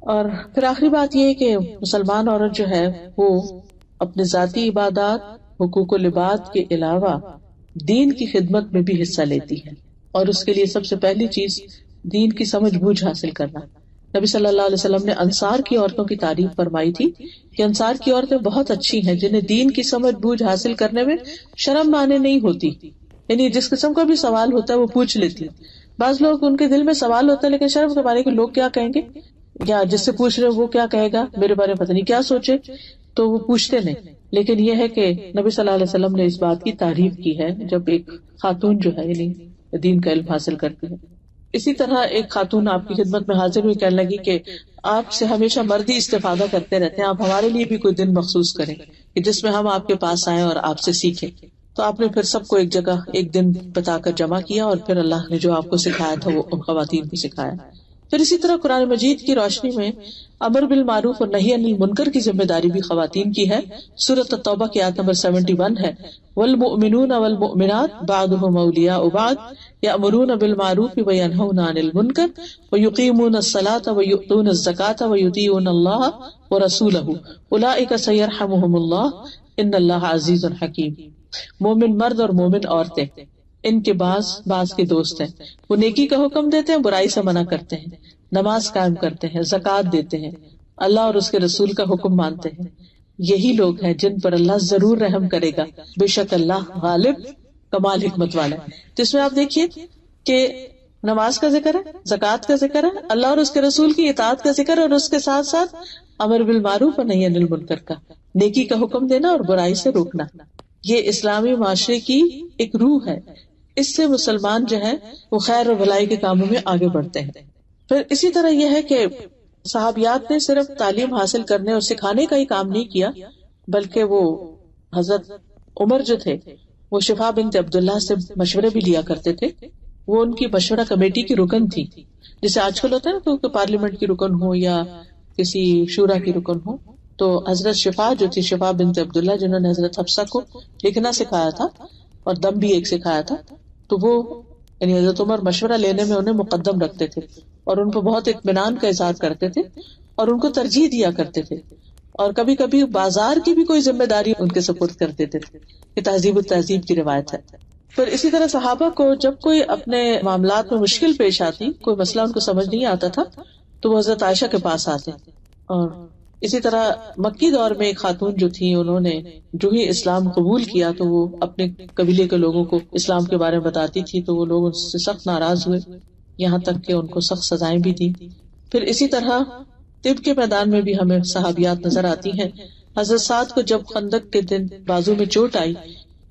S1: اور پھر آخری بات یہ ہے کہ مسلمان عورت جو ہے وہ اپنے ذاتی عبادات، حقوق و لباد کے علاوہ دین کی خدمت میں بھی حصہ لیتی ہے. اور اس کے لیے سب سے پہلی چیز دین کی سمجھ بوجھ حاصل کرنا، نبی صلی اللہ علیہ وسلم نے انصار کی عورتوں کی تعریف فرمائی تھی کہ انصار کی عورتیں بہت اچھی ہیں جنہیں دین کی سمجھ بوجھ حاصل کرنے میں شرم مانے نہیں ہوتی، یعنی جس قسم کا بھی سوال ہوتا ہے وہ پوچھ لیتی. بعض لوگ ان کے دل میں سوال ہوتا ہے لیکن شرم کے مارے کہ لوگ کیا کہیں گے، یا جس سے پوچھ رہے وہ کیا کہے گا، میرے بارے میں پتہ نہیں کیا سوچے، تو وہ پوچھتے نہیں. لیکن یہ ہے کہ نبی صلی اللہ علیہ وسلم نے اس بات کی تعریف کی ہے جب ایک خاتون جو ہے یعنی دین کا علم حاصل کرتی ہے. اسی طرح ایک خاتون آپ کی خدمت میں حاضر ہوئی، کہنے لگی کہ آپ سے ہمیشہ مرد ہی استفادہ کرتے رہتے ہیں، آپ ہمارے لیے بھی کوئی دن مخصوص کریں کہ جس میں ہم آپ کے پاس آئیں اور آپ سے سیکھیں. تو آپ نے پھر سب کو ایک جگہ ایک دن بتا کر جمع کیا اور پھر اللہ نے جو آپ کو سکھایا تھا وہ ان خواتین کو سکھایا. پھر اسی طرح قرآن مجید کی روشنی میں امر بالمعروف اور نہی عن المنکر کی ذمہ داری بھی خواتین کی ہے. سورۃ التوبہ کی آیت نمبر 71 ہے، والمؤمنون والمؤمنات بعضهم اولیاء بعض یأمرون بالمعروف وینہون عن المنکر ویقیمون الصلاۃ ویؤتون الزکاۃ ویطیعون اللہ ورسولہ اولئک سیرحمهم اللہ ان اللہ عزیز حکیم. مومن مرد اور مومن عورتیں ان کے بعض کے دوست ہیں، وہ نیکی کا حکم دیتے ہیں، برائی سے منع کرتے ہیں، نماز قائم کرتے ہیں، زکوٰۃ دیتے ہیں، اللہ اور اس کے رسول کا حکم مانتے ہیں. یہی لوگ ہیں جن پر اللہ ضرور رحم کرے گا، بے شک اللہ غالب کمال حکمت والا ہے. تو اس میں آپ دیکھیے کہ نماز کا ذکر ہے، زکوٰۃ کا ذکر ہے، اللہ اور اس کے رسول کی اطاعت کا ذکر ہے، اور اس کے ساتھ ساتھ امر بالمعروف اور نہی عن المنکر کا، نیکی کا حکم دینا اور برائی سے روکنا. یہ اسلامی معاشرے کی ایک روح ہے، اس سے مسلمان جو ہے وہ خیر اور بھلائی کے کاموں میں آگے بڑھتے ہیں. پھر اسی طرح یہ ہے کہ صحابیات نے صرف تعلیم حاصل کرنے اور سکھانے کا ہی کام نہیں کیا، بلکہ وہ حضرت عمر جو تھے وہ شفا بنت عبداللہ سے مشورے بھی لیا کرتے تھے. وہ ان کی مشورہ کمیٹی کی رکن تھی، جسے آج کل ہوتا ہے نا کہ پارلیمنٹ کی رکن ہو یا کسی شورا کی رکن ہو. تو حضرت شفا جو تھی، شفا بنت عبداللہ، جنہوں نے حضرت حفصہ کو لکھنا سکھایا تھا اور دم بھی ایک سکھایا تھا، تو وہ یعنی حضرت عمر مشورہ لینے میں انہیں مقدم رکھتے تھے اور ان کو بہت اطمینان کا اظہار کرتے تھے اور ان کو ترجیح دیا کرتے تھے، اور کبھی کبھی بازار کی بھی کوئی ذمہ داری ان کے سپرد کر دیتے تھے. یہ تہذیب التہذیب کی روایت ہے. پھر اسی طرح صحابہ کو جب کوئی اپنے معاملات میں مشکل پیش آتی، کوئی مسئلہ ان کو سمجھ نہیں آتا تھا، تو وہ حضرت عائشہ کے پاس آتے. اور اسی طرح مکی دور میں ایک خاتون جو تھی، انہوں نے جو ہی اسلام قبول کیا تو وہ اپنے قبیلے کے لوگوں کو اسلام کے بارے میں بتاتی تھی، تو وہ لوگ ان سے سخت ناراض ہوئے، یہاں تک کہ ان کو سخت سزائیں بھی دی. پھر اسی طرح طب کے میدان میں بھی ہمیں صحابیات نظر آتی ہیں. حضرت سعد کو جب خندق کے دن بازو میں چوٹ آئی،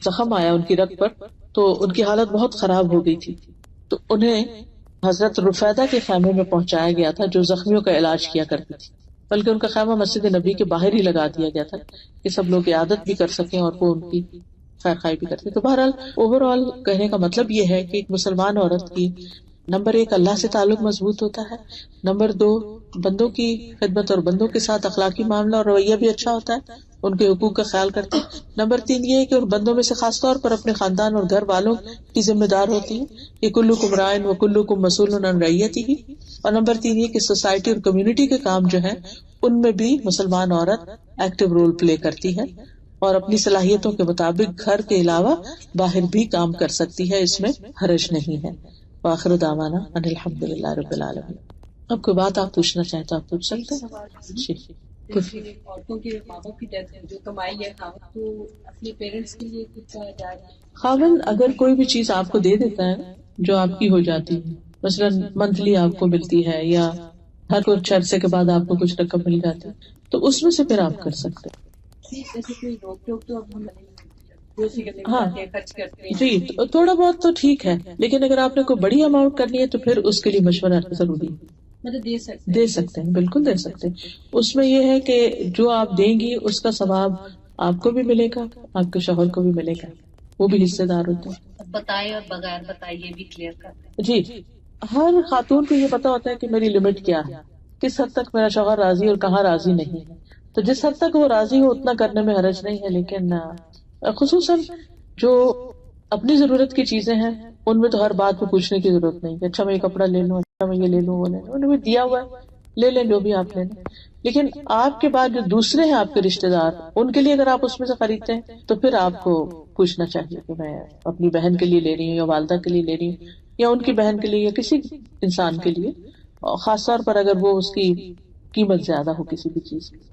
S1: زخم آیا ان کی رگ پر، تو ان کی حالت بہت خراب ہو گئی تھی. تو انہیں حضرت رفیدہ کے خیمے میں پہنچایا گیا تھا جو زخمیوں کا علاج کیا کرتی تھی، بلکہ ان کا خیمہ مسجد نبی کے باہر ہی لگا دیا گیا تھا کہ سب لوگ عیادت بھی کر سکیں اور وہ ان کی خیر خائی بھی کرتے. تو بہرحال اوور آل کہنے کا مطلب یہ ہے کہ ایک مسلمان عورت کی نمبر 1 اللہ سے تعلق مضبوط ہوتا ہے، نمبر 2 بندوں کی خدمت اور بندوں کے ساتھ اخلاقی معاملہ اور رویہ بھی اچھا ہوتا ہے، ان کے حقوق کا خیال کرتے ہیں. نمبر 3 یہ ہے کہ ان بندوں میں سے خاص طور پر اپنے خاندان اور گھر والوں کی ذمہ دار ہوتی ہے کہ کلکم راعٍ وکلکم مسئول عن رعیتہ. اور نمبر 3 یہ کہ سوسائٹی اور کمیونٹی کے کام جو ہیں ان میں بھی مسلمان عورت ایکٹیو رول پلے کرتی ہے اور اپنی صلاحیتوں کے مطابق گھر کے علاوہ باہر بھی کام کر سکتی ہے، اس میں حرج نہیں ہے. وآخر دعوانا ان الحمدللہ رب العالمین. اب کوئی بات آپ پوچھنا چاہیں تو آپ پوچھ سکتے ہیں.
S2: عورتوں کے ماں باپ کی ڈیتھ جو کمائی ہے خاوند تو اپنے پیرنٹس کے لیے کچھ جائے.
S1: خاوند اگر کوئی بھی چیز آپ کو دے دیتا ہے جو آپ کی ہو جاتی ہے، مثلاً منتھلی آپ کو ملتی ہے یا ہر کچھ عرصے کے بعد آپ کو کچھ رقم مل جاتی ہے، تو اس میں سے پھر آپ کر سکتے ہیں.
S2: جیسے کوئی روک ٹوک تو اب ہم
S1: ہاں
S2: خرچ کرتے ہیں
S1: جی، تھوڑا بہت تو ٹھیک ہے، لیکن اگر آپ نے کوئی بڑی اماؤنٹ کرنی ہے تو پھر اس کے لیے مشورہ ضروری ہے.
S2: مطلب
S1: دے سکتے ہیں، بالکل دے سکتے ہیں. اس میں یہ ہے کہ جو آپ دیں گی اس کا ثواب آپ کو بھی ملے گا، آپ کے شوہر کو بھی ملے گا، وہ بھی حصے دار ہوتے ہیں.
S2: بتائے اور بغیر بتائے یہ بھی کلیئر کرتے
S1: جی، ہر خاتون کو یہ پتا ہوتا ہے کہ میری لمٹ کیا ہے، کس حد تک میرا شوہر راضی اور کہاں راضی نہیں ہے. تو جس حد تک وہ راضی ہو اتنا کرنے میں حرج نہیں ہے، لیکن خصوصاً جو اپنی ضرورت کی چیزیں ہیں ان میں تو ہر بات پہ پوچھنے کی ضرورت نہیں کہ اچھا میں یہ کپڑا لے لوں، اچھا میں یہ لے لوں، وہ لے لوں، انہوں نے دیا ہوا ہے لے لیں جو بھی آپ لے لیں. لیکن آپ کے بعد جو دوسرے ہیں آپ کے رشتے دار، ان کے لیے اگر آپ اس میں سے خریدتے ہیں تو پھر آپ کو پوچھنا چاہیے کہ میں اپنی بہن کے لیے لے رہی ہوں یا والدہ کے لیے لے رہی ہوں یا ان کی بہن کے لیے یا کسی انسان کے لیے، اور خاص طور پر اگر وہ اس کی قیمت زیادہ ہو کسی بھی چیز کی.